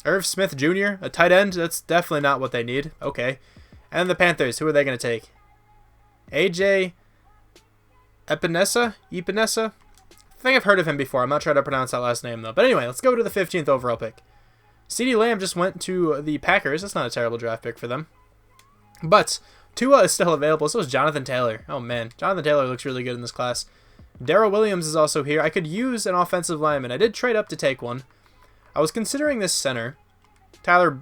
Irv Smith Jr., a tight end. That's definitely not what they need. Okay. And the Panthers. Who are they going to take? AJ Epinesa? I think I've heard of him before. I'm not trying to pronounce that last name, though. But anyway, let's go to the 15th overall pick. CeeDee Lamb just went to the Packers. That's not a terrible draft pick for them. But Tua is still available. So is Jonathan Taylor. Oh, man. Jonathan Taylor looks really good in this class. Darrell Williams is also here. I could use an offensive lineman. I did trade up to take one. I was considering this center, Tyler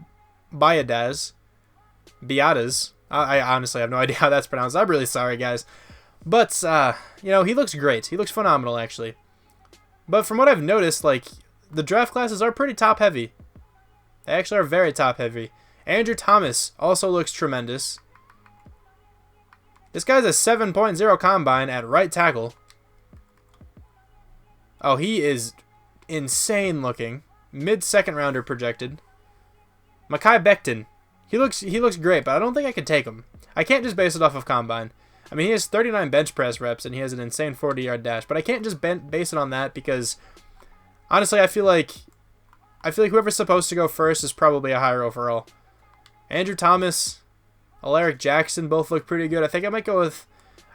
Biadasz. I honestly have no idea how that's pronounced. I'm really sorry, guys. But, he looks great. He looks phenomenal, actually. But from what I've noticed, the draft classes are pretty top-heavy. They actually are very top-heavy. Andrew Thomas also looks tremendous. This guy's a 7.0 combine at right tackle. Oh, he is insane looking. Mid-second rounder projected. Mekhi Becton. He looks great, but I don't think I could take him. I can't just base it off of combine. I mean, he has 39 bench press reps, and he has an insane 40-yard dash. But I can't just base it on that because, honestly, I feel like whoever's supposed to go first is probably a higher overall. Andrew Thomas, Alaric Jackson both look pretty good. I think I might go with...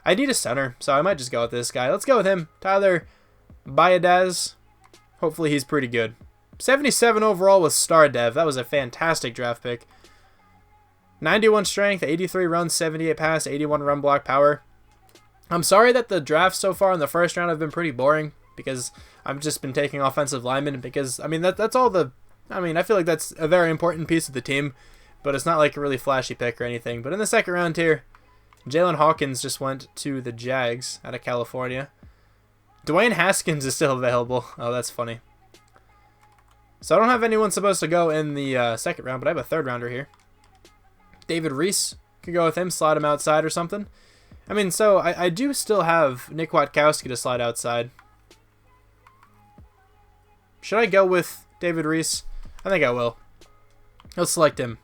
I need a center, so I might just go with this guy. Let's go with him. Tyler Biadasz. Hopefully he's pretty good. 77 overall with Star Dev. That was a fantastic draft pick. 91 strength, 83 runs, 78 pass, 81 run block power. I'm sorry that the drafts so far in the first round have been pretty boring because I've just been taking offensive linemen because, I mean, that's all the... I mean, I feel like that's a very important piece of the team, but it's not like a really flashy pick or anything. But in the second round here, Jalen Hawkins just went to the Jags out of California. Dwayne Haskins is still available. Oh, that's funny. So I don't have anyone supposed to go in the second round, but I have a third rounder here. David Reese, could go with him, slide him outside or something. I mean, so I do still have Nick Kwiatkowski to slide outside. Should I go with David Reese? I think I will. Let's select him.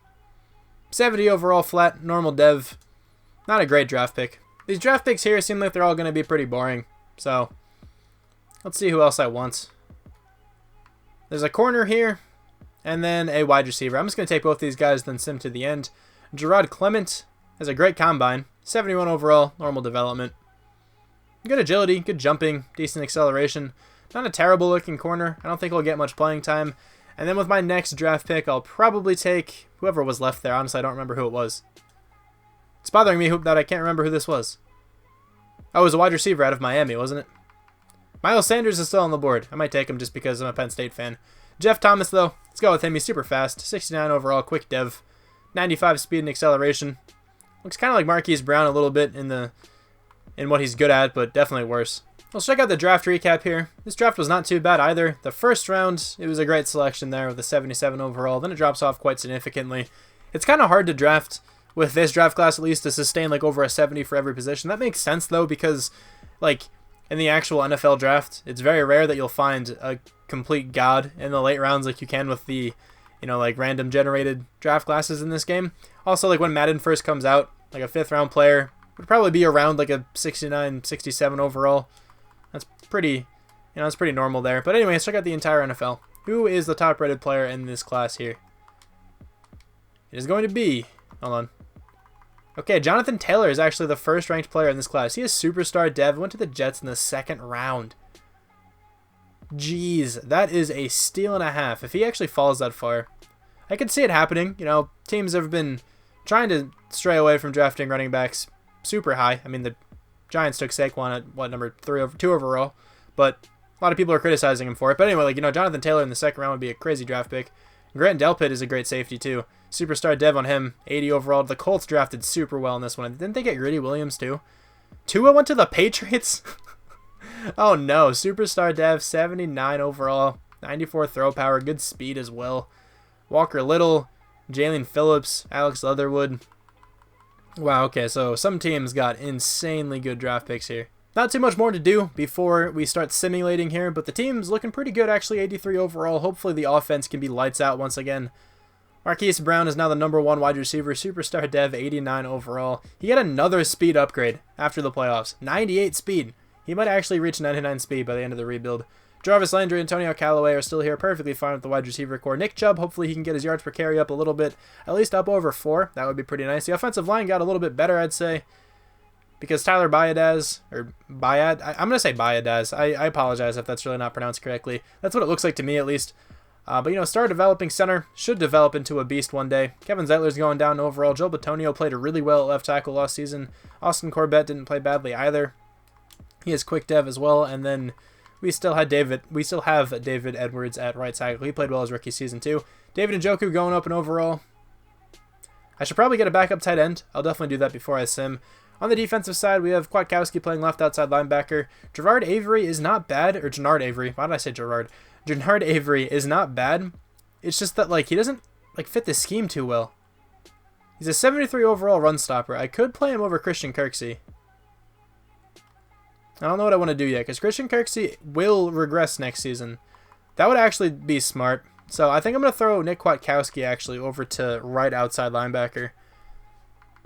70 overall flat, normal dev. Not a great draft pick. These draft picks here seem like they're all going to be pretty boring. So, let's see who else I want. There's a corner here, and then a wide receiver. I'm just going to take both these guys, then sim to the end. Gerard Clement has a great combine. 71 overall, normal development. Good agility, good jumping, decent acceleration. Not a terrible looking corner. I don't think he'll get much playing time. And then with my next draft pick, I'll probably take whoever was left there. Honestly, I don't remember who it was. It's bothering me that I can't remember who this was. Oh, it was a wide receiver out of Miami, wasn't it? Miles Sanders is still on the board. I might take him just because I'm a Penn State fan. Jeff Thomas, though, let's go with him. He's super fast. 69 overall, quick dev. 95 speed and acceleration. Looks kind of like Marquise Brown a little bit in what he's good at, but definitely worse. Let's check out the draft recap here. This draft was not too bad either. The first round, it was a great selection there with a 77 overall. Then it drops off quite significantly. It's kind of hard to draft with this draft class, at least, to sustain like over a 70 for every position. That makes sense though, because like in the actual NFL draft, it's very rare that you'll find a complete god in the late rounds like you can with the, you know, like random generated draft classes in this game. Also, like when Madden first comes out, like a 5th round player would probably be around like a 69, 67 overall. That's pretty, you know, that's pretty normal there. But anyway, let's check out the entire NFL. Who is the top rated player in this class here? It is going to be, hold on. Okay, Jonathan Taylor is actually the first ranked player in this class. He is superstar dev, went to the Jets in the 2nd round. Jeez, that is a steal and a half. If he actually falls that far, I could see it happening. You know, teams have been trying to stray away from drafting running backs super high. I mean, the Giants took Saquon at, what, number 2 overall, but a lot of people are criticizing him for it. But anyway, like, you know, Jonathan Taylor in the 2nd round would be a crazy draft pick. Grant Delpit is a great safety too. Superstar dev on him, 80 overall. The Colts drafted super well in this one. Didn't they get Gritty Williams too? Tua went to the Patriots? Oh no, superstar dev, 79 overall, 94 throw power, good speed as well. Walker Little, Jalen Phillips, Alex Leatherwood. Wow, okay, so some teams got insanely good draft picks here. Not too much more to do before we start simulating here, but the team's looking pretty good actually, 83 overall. Hopefully the offense can be lights out once again. Marquise Brown is now the #1 wide receiver, superstar dev, 89 overall. He got another speed upgrade after the playoffs, 98 speed. He might actually reach 99 speed by the end of the rebuild. Jarvis Landry and Antonio Callaway are still here, perfectly fine with the wide receiver core. Nick Chubb, hopefully he can get his yards per carry up a little bit, at least up over 4. That would be pretty nice. The offensive line got a little bit better, I'd say, because Tyler Bayadaz, or Bayad, I'm going to say Bayadaz. I apologize if that's really not pronounced correctly. That's what it looks like to me, at least. But, you know, star developing center should develop into a beast one day. Kevin Zeitler's going down overall. Joe Bitonio played really well at left tackle last season. Austin Corbett didn't play badly either. He is quick dev as well, and then we still have David Edwards at right tackle. He played well his rookie season too. David Njoku going up in overall. I should probably get a backup tight end. I'll definitely do that before I sim. On the defensive side, we have Kwiatkowski playing left outside linebacker. Jannard Avery is not bad, or Jannard Avery. Why did I say Gerard? Jannard Avery is not bad. It's just that like he doesn't like fit the scheme too well. He's a 73 overall run stopper. I could play him over Christian Kirksey. I don't know what I want to do yet, because Christian Kirksey will regress next season. That would actually be smart. So I think I'm going to throw Nick Kwiatkowski actually over to right outside linebacker.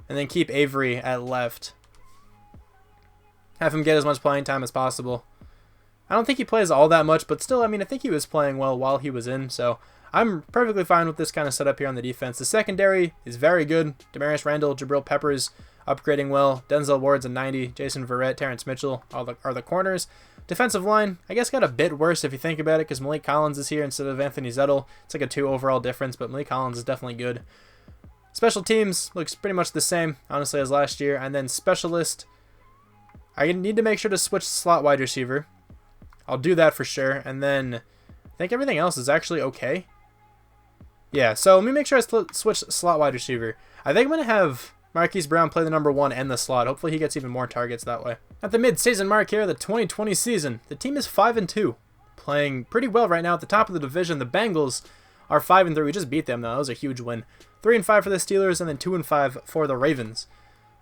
And then keep Avery at left. Have him get as much playing time as possible. I don't think he plays all that much, but still, I mean, I think he was playing well while he was in. So I'm perfectly fine with this kind of setup here on the defense. The secondary is very good. Demarius Randall, Jabril Peppers, upgrading well. Denzel Ward's a 90. Jason Verrett, Terrence Mitchell are the corners. Defensive line, I guess, got a bit worse if you think about it, because Malik Collins is here instead of Anthony Zettel. It's like a 2 overall difference, but Malik Collins is definitely good. Special teams looks pretty much the same, honestly, as last year. And then specialist, I need to make sure to switch slot wide receiver. I'll do that for sure. And then I think everything else is actually okay. Yeah, so let me make sure I switch slot wide receiver. I think I'm going to have Marquise Brown play the #1 and the slot. Hopefully he gets even more targets that way. At the mid-season mark here, the 2020 season, the team is 5-2. Playing pretty well right now at the top of the division. The Bengals are 5-3. We just beat them, though. That was a huge win. 3-5 for the Steelers, and then 2-5 for the Ravens.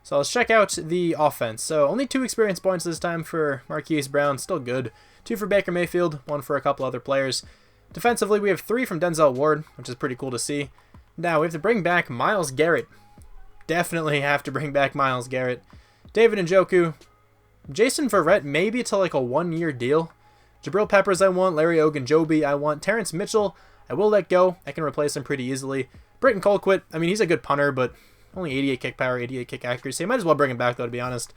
So let's check out the offense. So only 2 experience points this time for Marquise Brown. Still good. 2 for Baker Mayfield. 1 for a couple other players. Defensively, we have 3 from Denzel Ward, which is pretty cool to see. Now, we have to bring back Myles Garrett. Definitely have to bring back Myles Garrett. David Njoku. Jason Verrett, maybe to like a 1-year deal. Jabril Peppers I want. Larry Ogunjobi I want. Terrence Mitchell I will let go. I can replace him pretty easily. Britton Colquitt, I mean, he's a good punter, but only 88 kick power, 88 kick accuracy. I might as well bring him back, though, to be honest.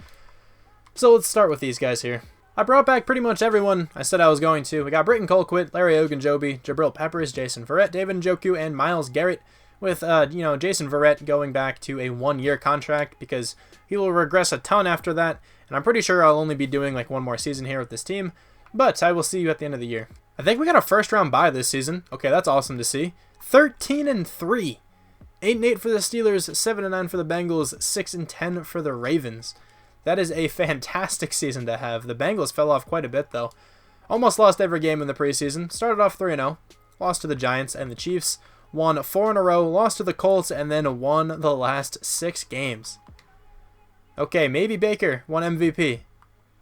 So let's start with these guys here. I brought back pretty much everyone I said I was going to. We got Britton Colquitt, Larry Ogunjobi, Jabril Peppers, Jason Verrett, David Njoku, and Myles Garrett, with Jason Verrett going back to a 1-year contract because he will regress a ton after that, and I'm pretty sure I'll only be doing like 1 more season here with this team, but I will see you at the end of the year. I think we got a first-round bye this season. Okay, that's awesome to see. 13-3. 8-8 for the Steelers, 7-9 for the Bengals, 6-10 for the Ravens. That is a fantastic season to have. The Bengals fell off quite a bit, though. Almost lost every game in the preseason. Started off 3-0. Lost to the Giants and the Chiefs. Won 4 in a row. Lost to the Colts. And then won the last 6 games. Okay, maybe Baker won MVP.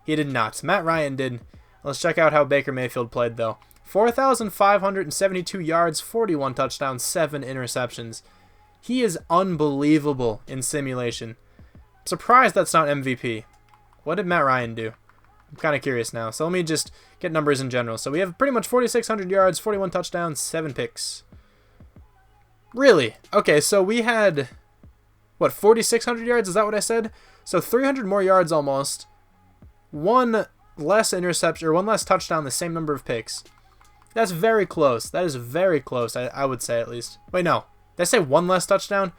He did not. Matt Ryan did. Let's check out how Baker Mayfield played, though. 4,572 yards, 41 touchdowns, 7 interceptions. He is unbelievable in simulation. Surprised that's not MVP. What did Matt Ryan do? I'm kind of curious now. So let me just get numbers in general. So we have pretty much 4,600 yards, 41 touchdowns, 7 picks. Really? Okay, so we had, what, 4,600 yards? Is that what I said? So 300 more yards almost. One less interception, or one less touchdown, the same number of picks. That's very close. That is very close, I would say, at least. Wait, no. Did I say one less touchdown?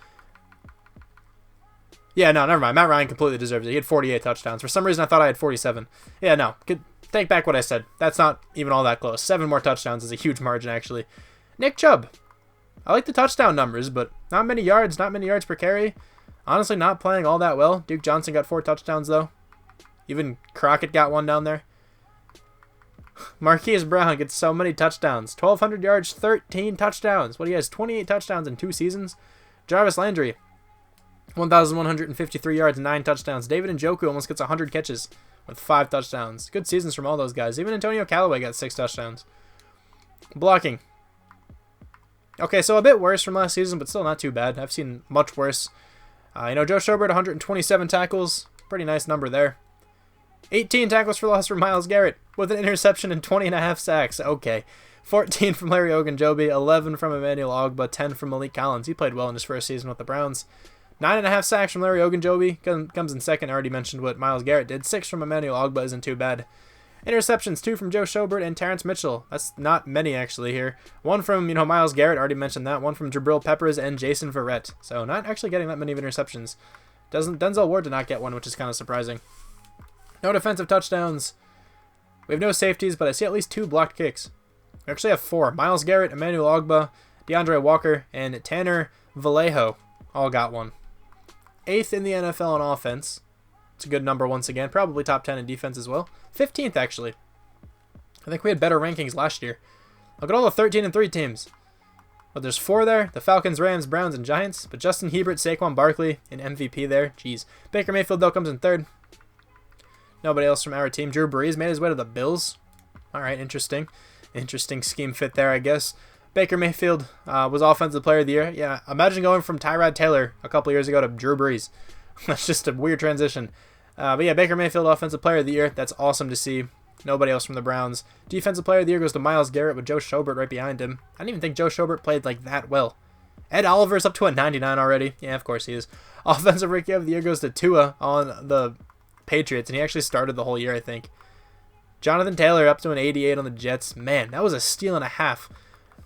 Yeah, no, never mind. Matt Ryan completely deserves it. He had 48 touchdowns. For some reason, I thought I had 47. Yeah, no. Take back what I said. That's not even all that close. 7 more touchdowns is a huge margin, actually. Nick Chubb. I like the touchdown numbers, but not many yards per carry. Honestly, not playing all that well. Duke Johnson got 4 touchdowns, though. Even Crockett got 1 down there. Marquise Brown gets so many touchdowns. 1,200 yards, 13 touchdowns. What, he has 28 touchdowns in 2 seasons? Jarvis Landry, 1,153 yards, 9 touchdowns. David Njoku almost gets 100 catches with 5 touchdowns. Good seasons from all those guys. Even Antonio Callaway got 6 touchdowns. Blocking. Okay, so a bit worse from last season, but still not too bad. I've seen much worse. Joe Schobert, 127 tackles. Pretty nice number there. 18 tackles for loss from Myles Garrett with an interception and 20.5 sacks. Okay. 14 from Larry Ogunjobi, 11 from Emmanuel Ogbah, 10 from Malik Collins. He played well in his first season with the Browns. 9.5 sacks from Larry Ogunjobi. Comes in second. I already mentioned what Myles Garrett did. 6 from Emmanuel Ogbah isn't too bad. Interceptions, 2 from Joe Schobert and Terrence Mitchell. That's not many, actually, here. 1 from, Myles Garrett. Already mentioned that. 1 from Jabril Peppers and Jason Verrett. So not actually getting that many interceptions. Denzel Ward did not get one, which is kind of surprising. No defensive touchdowns. We have no safeties, but I see at least 2 blocked kicks. We actually have 4. Myles Garrett, Emmanuel Ogbah, DeAndre Walker, and Tanner Vallejo all got 1. 8th in the NFL on offense. It's a good number once again. Probably top 10 in defense as well. 15th, actually. I think we had better rankings last year. Look at all the 13-3 teams. But there's 4 there. The Falcons, Rams, Browns, and Giants. But Justin Herbert, Saquon Barkley, and MVP there. Jeez. Baker Mayfield, though, comes in 3rd. Nobody else from our team. Drew Brees made his way to the Bills. All right, interesting. Interesting scheme fit there, I guess. Baker Mayfield was Offensive Player of the Year. Yeah, imagine going from Tyrod Taylor a couple years ago to Drew Brees. That's just a weird transition. But yeah, Baker Mayfield, Offensive Player of the Year. That's awesome to see. Nobody else from the Browns. Defensive Player of the Year goes to Myles Garrett with Joe Schobert right behind him. I didn't even think Joe Schobert played like that well. Ed Oliver's up to a 99 already. Yeah, of course he is. Offensive Rookie of the Year goes to Tua on the Patriots, and he actually started the whole year, I think. Jonathan Taylor up to an 88 on the Jets. Man, that was a steal and a half.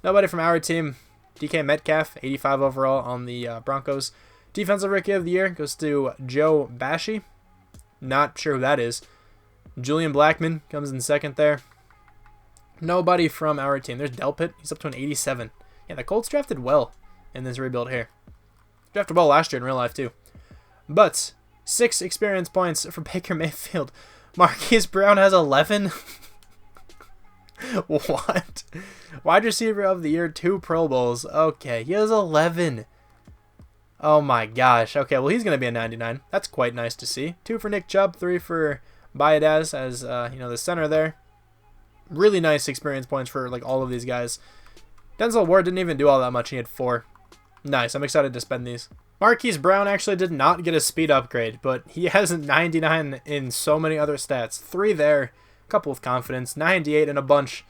Nobody from our team. DK Metcalf, 85 overall on the Broncos. Defensive Rookie of the Year goes to Joe Bashi. Not sure who that is. Julian Blackmon comes in 2nd there. Nobody from our team. There's Delpit. He's up to an 87. Yeah, the Colts drafted well in this rebuild here. Drafted well last year in real life, too. But 6 experience points for Baker Mayfield. Marquise Brown has 11. What? Wide receiver of the year, 2 Pro Bowls. Okay, he has 11. Oh my gosh. Okay, well, he's going to be a 99. That's quite nice to see. 2 for Nick Chubb, 3 for Baidaz as, the center there. Really nice experience points for, all of these guys. Denzel Ward didn't even do all that much. He had 4. Nice. I'm excited to spend these. Marquise Brown actually did not get a speed upgrade, but he has a 99 in so many other stats. 3 there, a couple with confidence, 98 in a bunch.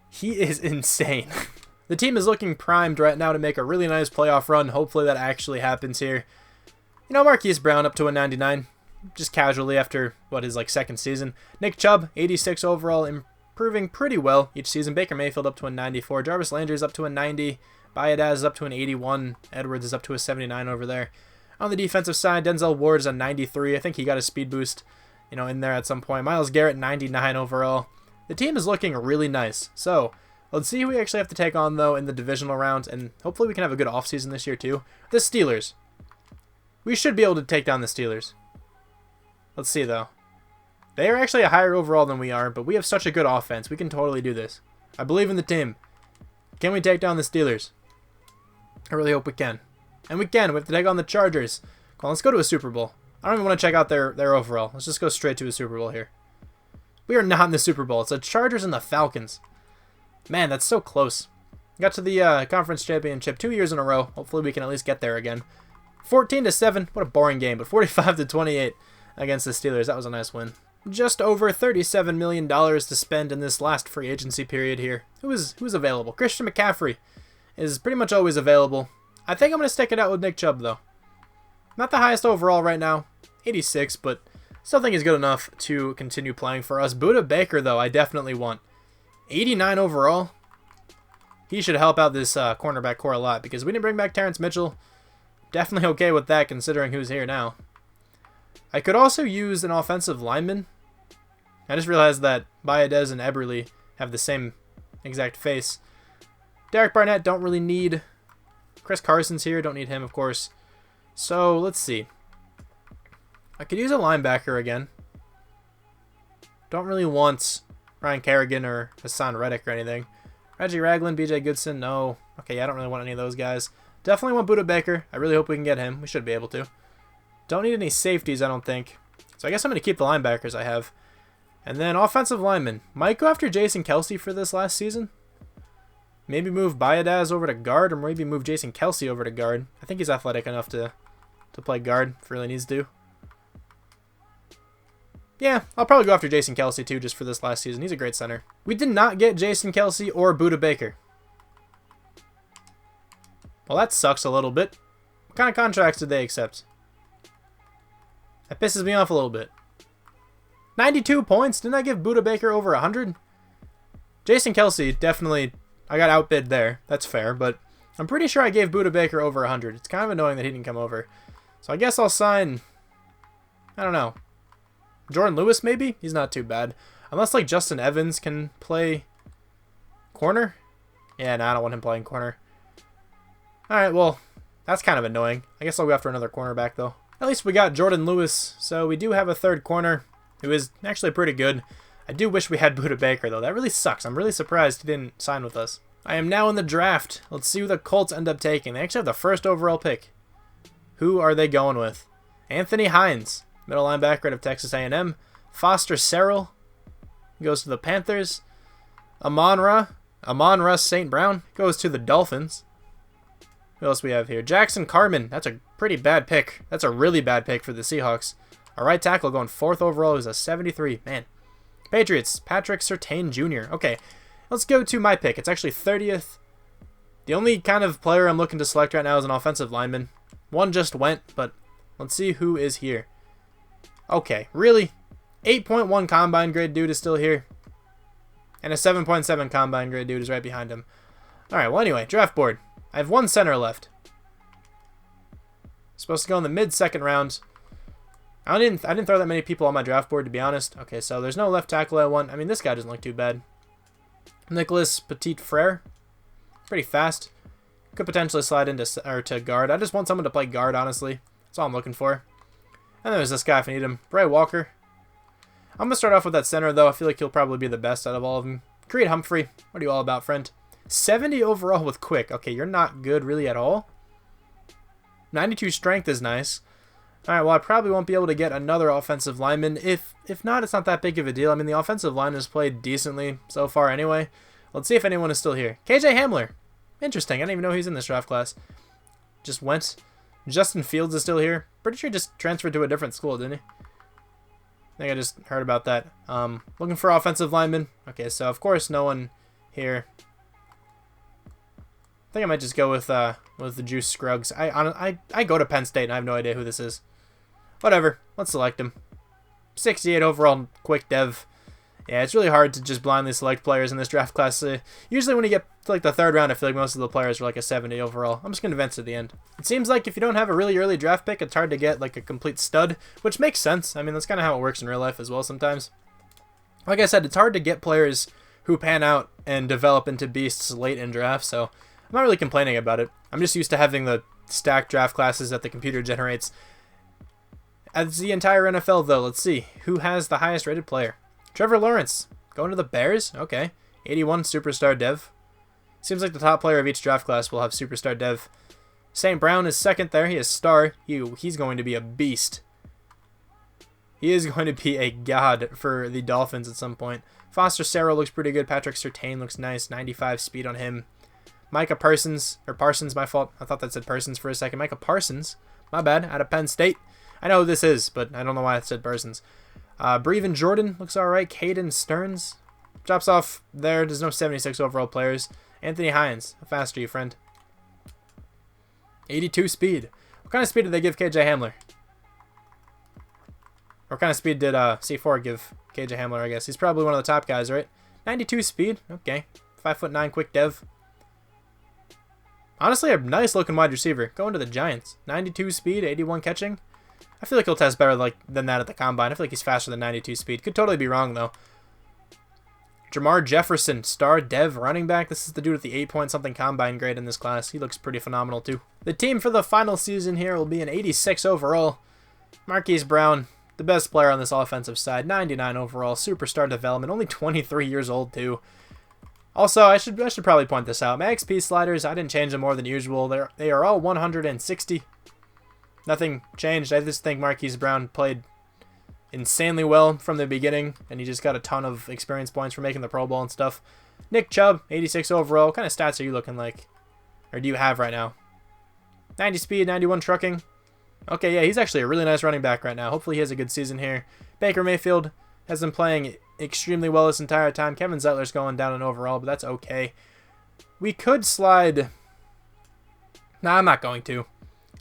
He is insane. The team is looking primed right now to make a really nice playoff run. Hopefully that actually happens here. Marquise Brown up to a 99, just casually after, his 2nd season. Nick Chubb, 86 overall, improving pretty well each season. Baker Mayfield up to a 94. Jarvis Landry is up to a 90. Baidaz is up to an 81. Edwards is up to a 79 over there. On the defensive side, Denzel Ward is a 93. I think he got a speed boost, in there at some point. Myles Garrett, 99 overall. The team is looking really nice. So, let's see who we actually have to take on, though, in the divisional round. And hopefully we can have a good offseason this year, too. The Steelers. We should be able to take down the Steelers. Let's see, though. They are actually a higher overall than we are, but we have such a good offense. We can totally do this. I believe in the team. Can we take down the Steelers? I really hope we can. And we can. We have to take on the Chargers. Come on, let's go to a Super Bowl. I don't even want to check out their overall. Let's just go straight to a Super Bowl here. We are not in the Super Bowl. It's the Chargers and the Falcons. Man, that's so close. Got to the conference championship 2 years in a row. Hopefully we can at least get there again. 14-7. What a boring game, but 45-28 against the Steelers. That was a nice win. Just over $37 million to spend in this last free agency period here. Who's available? Christian McCaffrey is pretty much always available. I think I'm going to stick it out with Nick Chubb, though. Not the highest overall right now, 86, but still think he's good enough to continue playing for us. Budda Baker, though, I definitely want. 89 overall. He should help out this cornerback core a lot because we didn't bring back Terrence Mitchell. Definitely okay with that considering who's here now. I could also use an offensive lineman. I just realized that Baez and Eberle have the same exact face. Derek Barnett, don't really need. Chris Carson's here, don't need him, of course. So, let's see. I could use a linebacker again. Don't really want Ryan Kerrigan or Hassan Reddick or anything. Reggie Ragland, BJ Goodson, no. Okay, I don't really want any of those guys. Definitely want Budda Baker. I really hope we can get him. We should be able to. Don't need any safeties, I don't think. So I guess I'm going to keep the linebackers I have. And then offensive linemen. Might go after Jason Kelce for this last season. Maybe move Baez over to guard, or maybe move Jason Kelce over to guard. I think he's athletic enough to play guard if he really needs to. Yeah, I'll probably go after Jason Kelce too just for this last season. He's a great center. We did not get Jason Kelce or Budda Baker. Well, that sucks a little bit. What kind of contracts did they accept? That pisses me off a little bit. 92 points? Didn't I give Budda Baker over 100? Jason Kelce, definitely, I got outbid there. That's fair, but I'm pretty sure I gave Budda Baker over 100. It's kind of annoying that he didn't come over. So I guess I'll sign, I don't know, Jordan Lewis maybe? He's not too bad. Unless like Justin Evans can play corner. Yeah, no, I don't want him playing corner. Alright, well, that's kind of annoying. I guess I'll go after another cornerback though. At least we got Jordan Lewis, so we do have a third corner who is actually pretty good. I do wish we had Budda Baker though. That really sucks. I'm really surprised he didn't sign with us. I am now in the draft. Let's see who the Colts end up taking. They actually have the first overall pick. Who are they going with? Anthony Hines, middle linebacker out of Texas A&M. Foster Sarrell goes to the Panthers. Amon-Ra St. Brown goes to the Dolphins. Who else we have here? Jackson Carman. That's a pretty bad pick. That's a really bad pick for the Seahawks. Our right tackle going 4th overall is a 73. Man. Patriots. Patrick Surtain Jr. Okay, let's go to my pick. It's actually 30th. The only kind of player I'm looking to select right now is an offensive lineman. One just went, but let's see who is here. Okay, really? 8.1 combine grade dude is still here. And a 7.7 combine grade dude is right behind him. Alright, well anyway, draft board. I have one center left. Supposed to go in the mid-second round. I didn't throw that many people on my draft board, to be honest. Okay, so there's no left tackle I want. I mean, this guy doesn't look too bad. Nicholas Petit-Frere. Pretty fast. Could potentially slide into to guard. I just want someone to play guard, honestly. That's all I'm looking for. And there's this guy if I need him. Bray Walker. I'm going to start off with that center, though. I feel like he'll probably be the best out of all of them. Creed Humphrey. What are you all about, friend? 70 overall with quick. Okay, you're not good really at all. 92 strength is nice. Alright, well, I probably won't be able to get another offensive lineman. If not, it's not that big of a deal. I mean, the offensive line has played decently so far anyway. Let's see if anyone is still here. KJ Hamler. Interesting. I didn't even know he's in this draft class. Just went. Justin Fields is still here. Pretty sure he just transferred to a different school, didn't he? I think I just heard about that. Looking for offensive linemen. Okay, so of course no one here. I think I might just go with the Juice Scruggs. I go to Penn State and I have no idea who this is. Whatever. Let's select him. 68 overall quick dev. Yeah, it's really hard to just blindly select players in this draft class. Usually when you get to like the third round, I feel like most of the players are like a 70 overall. I'm just going to advance to the end. It seems like if you don't have a really early draft pick, it's hard to get like a complete stud, which makes sense. I mean, that's kind of how it works in real life as well sometimes. Like I said, it's hard to get players who pan out and develop into beasts late in drafts, so I'm not really complaining about it. I'm just used to having the stacked draft classes that the computer generates. As the entire NFL, though, let's see. Who has the highest rated player? Trevor Lawrence. Going to the Bears? Okay. 81 superstar dev. Seems like the top player of each draft class will have superstar dev. St. Brown is second there. He is star. He's going to be a beast. He is going to be a god for the Dolphins at some point. Foster Sarah looks pretty good. Patrick Surtain looks nice. 95 speed on him. Micah Parsons, my fault. I thought that said Parsons for a second. Micah Parsons, my bad, out of Penn State. I know who this is, but I don't know why it said Parsons. Brevin Jordan looks alright. Caden Stearns drops off there. There's no 76 overall players. Anthony Hines, how fast are you, friend? 82 speed. What kind of speed did they give KJ Hamler? What kind of speed did C4 give KJ Hamler, I guess? He's probably one of the top guys, right? 92 speed. Okay. 5'9" quick dev. Honestly, a nice looking wide receiver. Going to the Giants. 92 speed, 81 catching. I feel like he'll test better than that at the combine. I feel like he's faster than 92 speed. Could totally be wrong, though. Jamar Jefferson, star dev running back. This is the dude with the 8-point-something combine grade in this class. He looks pretty phenomenal, too. The team for the final season here will be an 86 overall. Marquise Brown, the best player on this offensive side. 99 overall, superstar development. Only 23 years old, too. Also, I should probably point this out. My XP sliders, I didn't change them more than usual. They are all 160. Nothing changed. I just think Marquise Brown played insanely well from the beginning, and he just got a ton of experience points for making the Pro Bowl and stuff. Nick Chubb, 86 overall. What kind of stats are you looking like? Or do you have right now? 90 speed, 91 trucking. Okay, yeah, he's actually a really nice running back right now. Hopefully he has a good season here. Baker Mayfield has been playing extremely well this entire time. Kevin Zettler's going down in overall, but that's okay. We could slide... Nah, I'm not going to.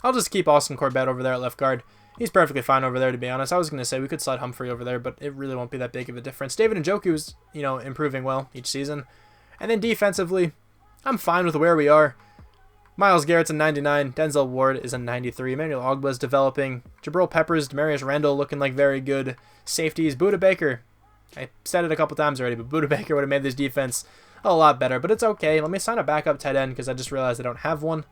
I'll just keep Austin Corbett over there at left guard. He's perfectly fine over there, to be honest. I was going to say we could slide Humphrey over there, but it really won't be that big of a difference. David Njoku's, improving well each season. And then defensively, I'm fine with where we are. Myles Garrett's a 99. Denzel Ward is a 93. Emmanuel Ogbah's developing. Jabril Peppers, Demarius Randall looking like very good safeties. Budda Baker. I said it a couple times already, but Budda Baker would have made this defense a lot better. But it's okay. Let me sign a backup tight end because I just realized I don't have one.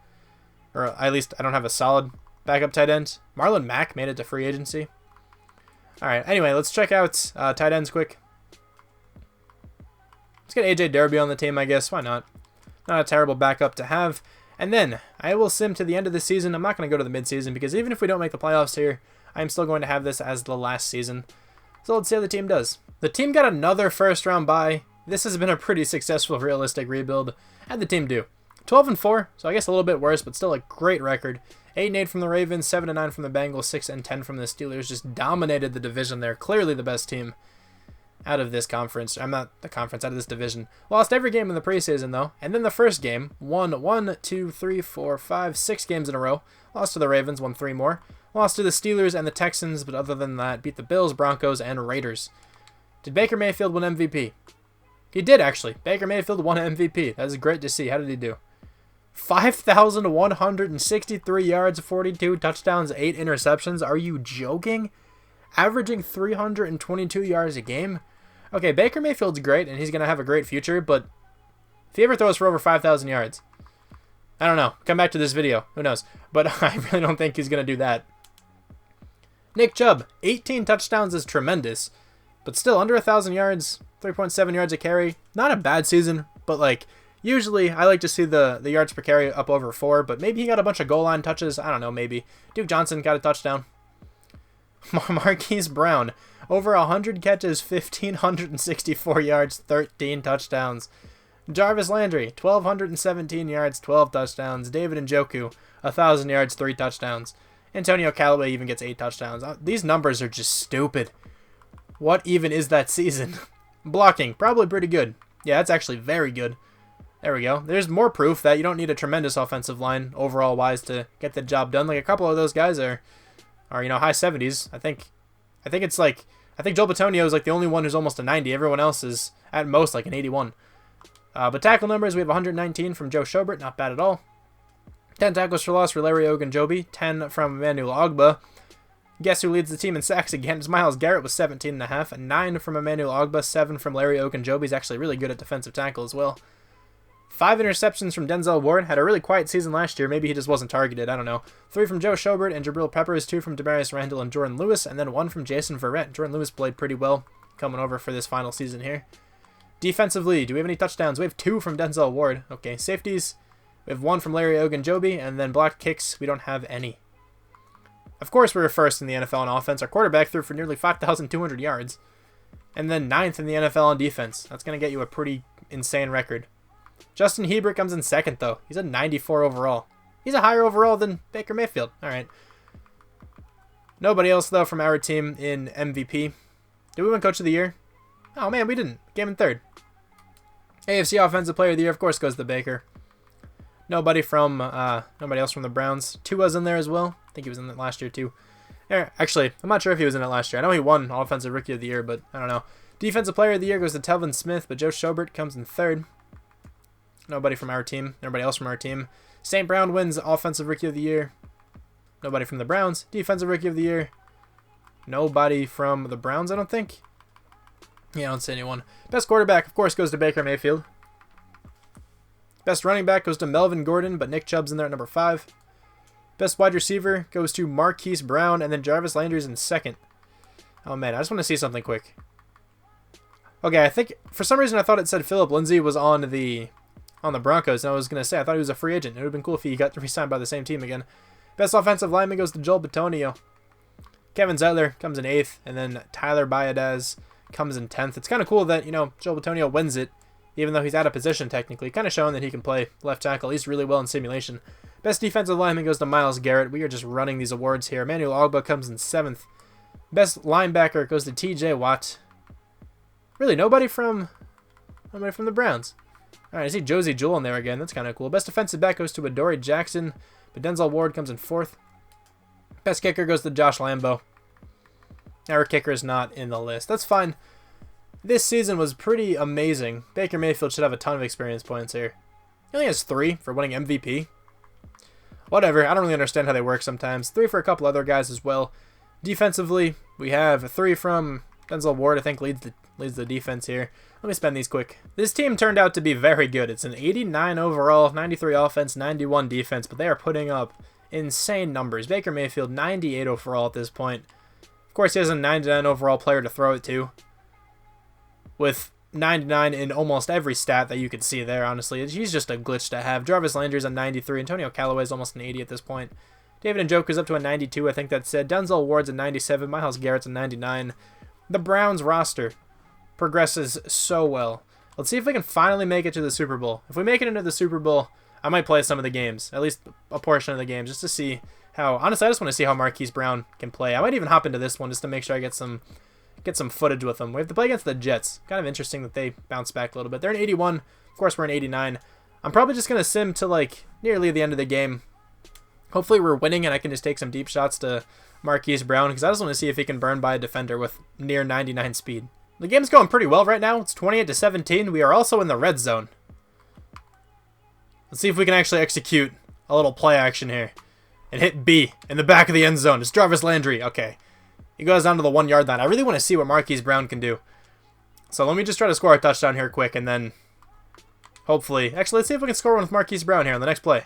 Or at least I don't have a solid backup tight end. Marlon Mack made it to free agency. Alright, anyway, let's check out tight ends quick. Let's get AJ Derby on the team, I guess. Why not? Not a terrible backup to have. And then, I will sim to the end of the season. I'm not going to go to the midseason because even if we don't make the playoffs here, I'm still going to have this as the last season. So let's see how the team does. The team got another first-round bye. This has been a pretty successful, realistic rebuild. How'd the team do? 12-4, so I guess a little bit worse, but still a great record. 8-8 from the Ravens, 7-9 from the Bengals, 6-10 from the Steelers. Just dominated the division there. Clearly the best team out of this conference. I'm not the conference, out of this division. Lost every game in the preseason, though. And then the first game, won 6 games in a row. Lost to the Ravens, won 3 more. Lost to the Steelers and the Texans, but other than that, beat the Bills, Broncos, and Raiders. Did Baker Mayfield win MVP? He did, actually. Baker Mayfield won MVP. That is great to see. How did he do? 5,163 yards, 42 touchdowns, 8 interceptions. Are you joking? Averaging 322 yards a game? Okay, Baker Mayfield's great, and he's going to have a great future, but if he ever throws for over 5,000 yards, I don't know. Come back to this video. Who knows? But I really don't think he's going to do that. Nick Chubb, 18 touchdowns is tremendous, but still under 1,000 yards, 3.7 yards a carry. Not a bad season, but usually I like to see the yards per carry up over 4, but maybe he got a bunch of goal line touches. I don't know, maybe. Duke Johnson got a touchdown. Marquise Brown, over 100 catches, 1,564 yards, 13 touchdowns. Jarvis Landry, 1,217 yards, 12 touchdowns. David Njoku, 1,000 yards, 3 touchdowns. Antonio Callaway even gets 8 touchdowns. These numbers are just stupid. What even is that season? Blocking, probably pretty good. Yeah, that's actually very good. There we go. There's more proof that you don't need a tremendous offensive line overall wise to get the job done. A couple of those guys are high 70s. I think Joel Bitonio is the only one who's almost a 90. Everyone else is at most an 81. But tackle numbers, we have 119 from Joe Schobert, not bad at all. 10 tackles for loss for Larry Ogunjobi, 10 from Emmanuel Ogbah. Guess who leads the team in sacks again? It's Myles Garrett with 17.5, and 9 from Emmanuel Ogbah, 7 from Larry Ogunjobi. He's actually really good at defensive tackle as well. 5 interceptions from Denzel Ward. Had a really quiet season last year. Maybe he just wasn't targeted. I don't know. 3 from Joe Schobert and Jabril Peppers. 2 from Demarius Randall and Jordan Lewis. And then 1 from Jason Verrett. Jordan Lewis played pretty well coming over for this final season here. Defensively, do we have any touchdowns? We have 2 from Denzel Ward. Okay, safeties. We have 1 from Larry Ogunjobi. And then blocked kicks, we don't have any. Of course, we were first in the NFL in offense. Our quarterback threw for nearly 5,200 yards. And then 9th in the NFL on defense. That's going to get you a pretty insane record. Justin Hebert comes in 2nd, though. He's a 94 overall. He's a higher overall than Baker Mayfield. All right. Nobody else, though, from our team in MVP. Did we win Coach of the Year? Oh, man, we didn't. Came in 3rd. AFC Offensive Player of the Year, of course, goes to Baker. Nobody else from the Browns. Tua's in there as well. I think he was in it last year, too. Actually, I'm not sure if he was in it last year. I know he won Offensive Rookie of the Year, but I don't know. Defensive Player of the Year goes to Telvin Smith, but Joe Schobert comes in 3rd. Nobody from our team. Nobody else from our team. St. Brown wins Offensive Rookie of the Year. Nobody from the Browns. Defensive Rookie of the Year. Nobody from the Browns, I don't think. Yeah, I don't see anyone. Best quarterback, of course, goes to Baker Mayfield. Best running back goes to Melvin Gordon, but Nick Chubb's in there at number 5. Best wide receiver goes to Marquise Brown, and then Jarvis Landry's in 2nd. Oh, man, I just want to see something quick. Okay, I think, for some reason, I thought it said Philip Lindsay was on the Broncos, and I was going to say, I thought he was a free agent. It would have been cool if he got re-signed by the same team again. Best offensive lineman goes to Joel Bitonio. Kevin Zeitler comes in 8th, and then Tyler Biadasz comes in 10th. It's kind of cool that, Joel Bitonio wins it, even though he's out of position technically. Kind of showing that he can play left tackle, at least really well in simulation. Best defensive lineman goes to Myles Garrett. We are just running these awards here. Emmanuel Ogbah comes in 7th. Best linebacker goes to TJ Watt. Really, nobody from the Browns. All right, I see Josie Jewell in there again. That's kind of cool. Best defensive back goes to Adoree Jackson, but Denzel Ward comes in 4th. Best kicker goes to Josh Lambo. Our kicker is not in the list. That's fine. This season was pretty amazing. Baker Mayfield should have a ton of experience points here. He only has 3 for winning MVP. Whatever. I don't really understand how they work sometimes. 3 for a couple other guys as well. Defensively, we have 3 from Denzel Ward, I think, leads the defense here. Let me spend these quick. This team turned out to be very good. It's an 89 overall, 93 offense, 91 defense, but they are putting up insane numbers. Baker Mayfield, 98 overall at this point. Of course, he has a 99 overall player to throw it to, with 99 in almost every stat that you could see there, honestly. He's just a glitch to have. Jarvis Landry's a 93. Antonio Callaway's almost an 80 at this point. David Njoku's up to a 92, I think that's said. Denzel Ward's a 97. Myles Garrett's a 99. The Browns roster progresses so well. Let's see if we can finally make it to the Super Bowl. If we make it into the Super Bowl, I might play some of the games, at least a portion of the games, just to see how... Honestly, I just want to see how Marquise Brown can play. I might even hop into this one just to make sure I get some footage with them. We have to play against the Jets. Kind of interesting that they bounce back a little bit. They're in 81. Of course, we're in 89. I'm probably just going to sim to, like, nearly the end of the game. Hopefully we're winning and I can just take some deep shots to Marquise Brown, because I just want to see if he can burn by a defender with near 99 speed. The game's going pretty well right now. It's 28-17. We are also in the red zone. Let's see if we can actually execute a little play action here. And hit B in the back of the end zone. It's Jarvis Landry. Okay. He goes down to the 1 yard line. I really want to see what Marquise Brown can do. So let me just try to score a touchdown here quick, and then hopefully... Actually, let's see if we can score one with Marquise Brown here on the next play.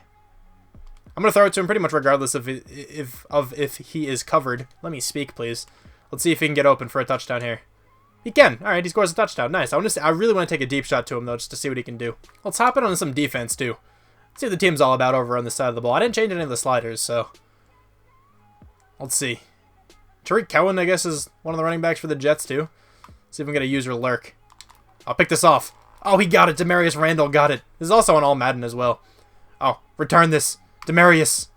I'm going to throw it to him pretty much regardless of if he is covered. Let me speak, please. Let's see if he can get open for a touchdown here. He can. All right, he scores a touchdown. Nice. I really want to take a deep shot to him, though, just to see what he can do. Let's hop in on some defense, too. Let's see what the team's all about over on this side of the ball. I didn't change any of the sliders, so... Let's see. Tariq Cohen, I guess, is one of the running backs for the Jets, too. See if we can get a user lurk. I'll pick this off. Oh, he got it. Demarius Randall got it. This is also on all Madden as well. Oh, return this. Demarius.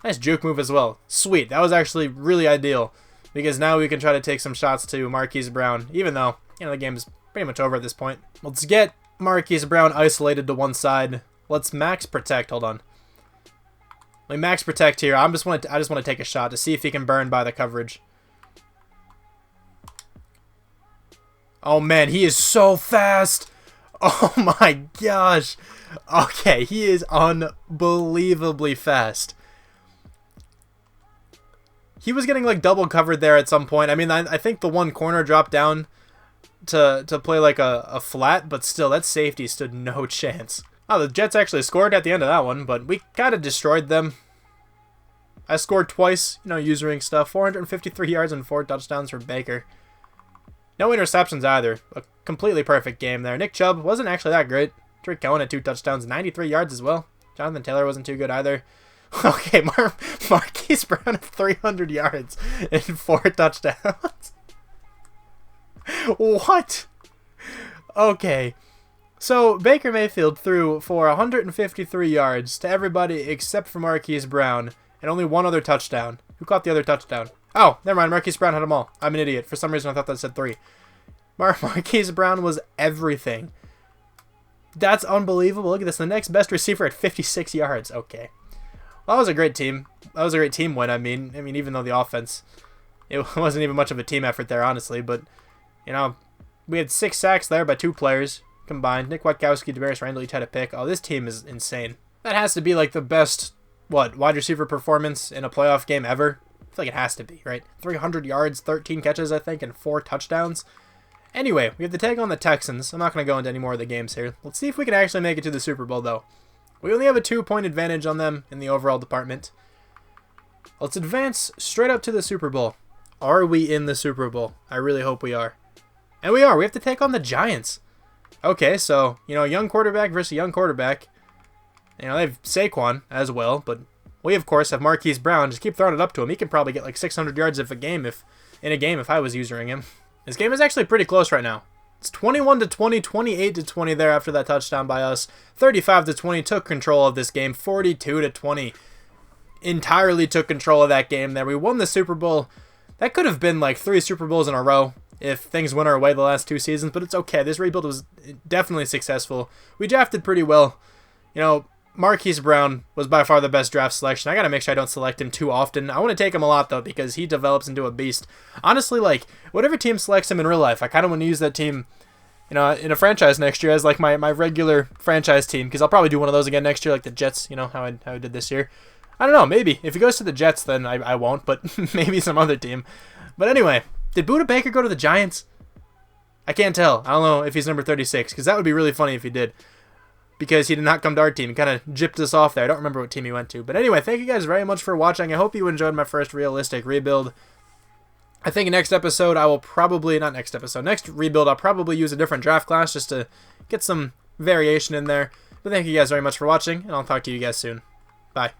Nice juke move as well. Sweet. That was actually really ideal, because now we can try to take some shots to Marquise Brown, even though, the game is pretty much over at this point. Let's get Marquise Brown isolated to one side. Let's max protect. Hold on. Let me max protect here. I just want to take a shot to see if he can burn by the coverage. Oh, man, he is so fast. Oh, my gosh. Okay, he is unbelievably fast. He was getting, like, double covered there at some point. I mean, I think the one corner dropped down to play, like, a flat, but still, that safety stood no chance. Oh, the Jets actually scored at the end of that one, but we kind of destroyed them. I scored twice, using stuff. 453 yards and 4 touchdowns for Baker. No interceptions either. A completely perfect game there. Nick Chubb wasn't actually that great. Drake Cohen had 2 touchdowns, 93 yards as well. Jonathan Taylor wasn't too good either. Okay, Marquise Brown had 300 yards and 4 touchdowns. What? Okay. So, Baker Mayfield threw for 153 yards to everybody except for Marquise Brown, and only 1 other touchdown. Who caught the other touchdown? Oh, never mind. Marquise Brown had them all. I'm an idiot. For some reason, I thought that said 3. Marquise Brown was everything. That's unbelievable. Look at this. The next best receiver at 56 yards. Okay. Well, that was a great team. That was a great team win. I mean, even though the offense, it wasn't even much of a team effort there, honestly. But, we had 6 sacks there by 2 players combined. Nick Witkowski, Darius Randall each had a pick. Oh, this team is insane. That has to be like the best, wide receiver performance in a playoff game ever. I feel like it has to be, right? 300 yards, 13 catches, I think, and 4 touchdowns. Anyway, we have to take on the Texans. I'm not going to go into any more of the games here. Let's see if we can actually make it to the Super Bowl, though. We only have a 2-point advantage on them in the overall department. Let's advance straight up to the Super Bowl. Are we in the Super Bowl? I really hope we are. And we are. We have to take on the Giants. Okay, so, a young quarterback versus a young quarterback. They have Saquon as well, but we, of course, have Marquise Brown. Just keep throwing it up to him. He can probably get like 600 yards in a game if I was using him. This game is actually pretty close right now. It's 21-20, 28-20 there after that touchdown by us. 35-20 took control of this game. 42-20 entirely took control of that game there. We won the Super Bowl. That could have been like 3 Super Bowls in a row if things went our way the last 2 seasons, but it's okay. This rebuild was definitely successful. We drafted pretty well. Marquise Brown was by far the best draft selection. I got to make sure I don't select him too often. I want to take him a lot, though, because he develops into a beast. Honestly, whatever team selects him in real life, I kind of want to use that team, in a franchise next year as, my regular franchise team, because I'll probably do one of those again next year, like the Jets, how I did this year. I don't know, maybe. If he goes to the Jets, then I won't, but maybe some other team. But anyway, did Buda Baker go to the Giants? I can't tell. I don't know if he's number 36, because that would be really funny if he did. Because he did not come to our team. He kind of gypped us off there. I don't remember what team he went to. But anyway, thank you guys very much for watching. I hope you enjoyed my first realistic rebuild. I think next rebuild, I'll probably use a different draft class just to get some variation in there. But thank you guys very much for watching, and I'll talk to you guys soon. Bye.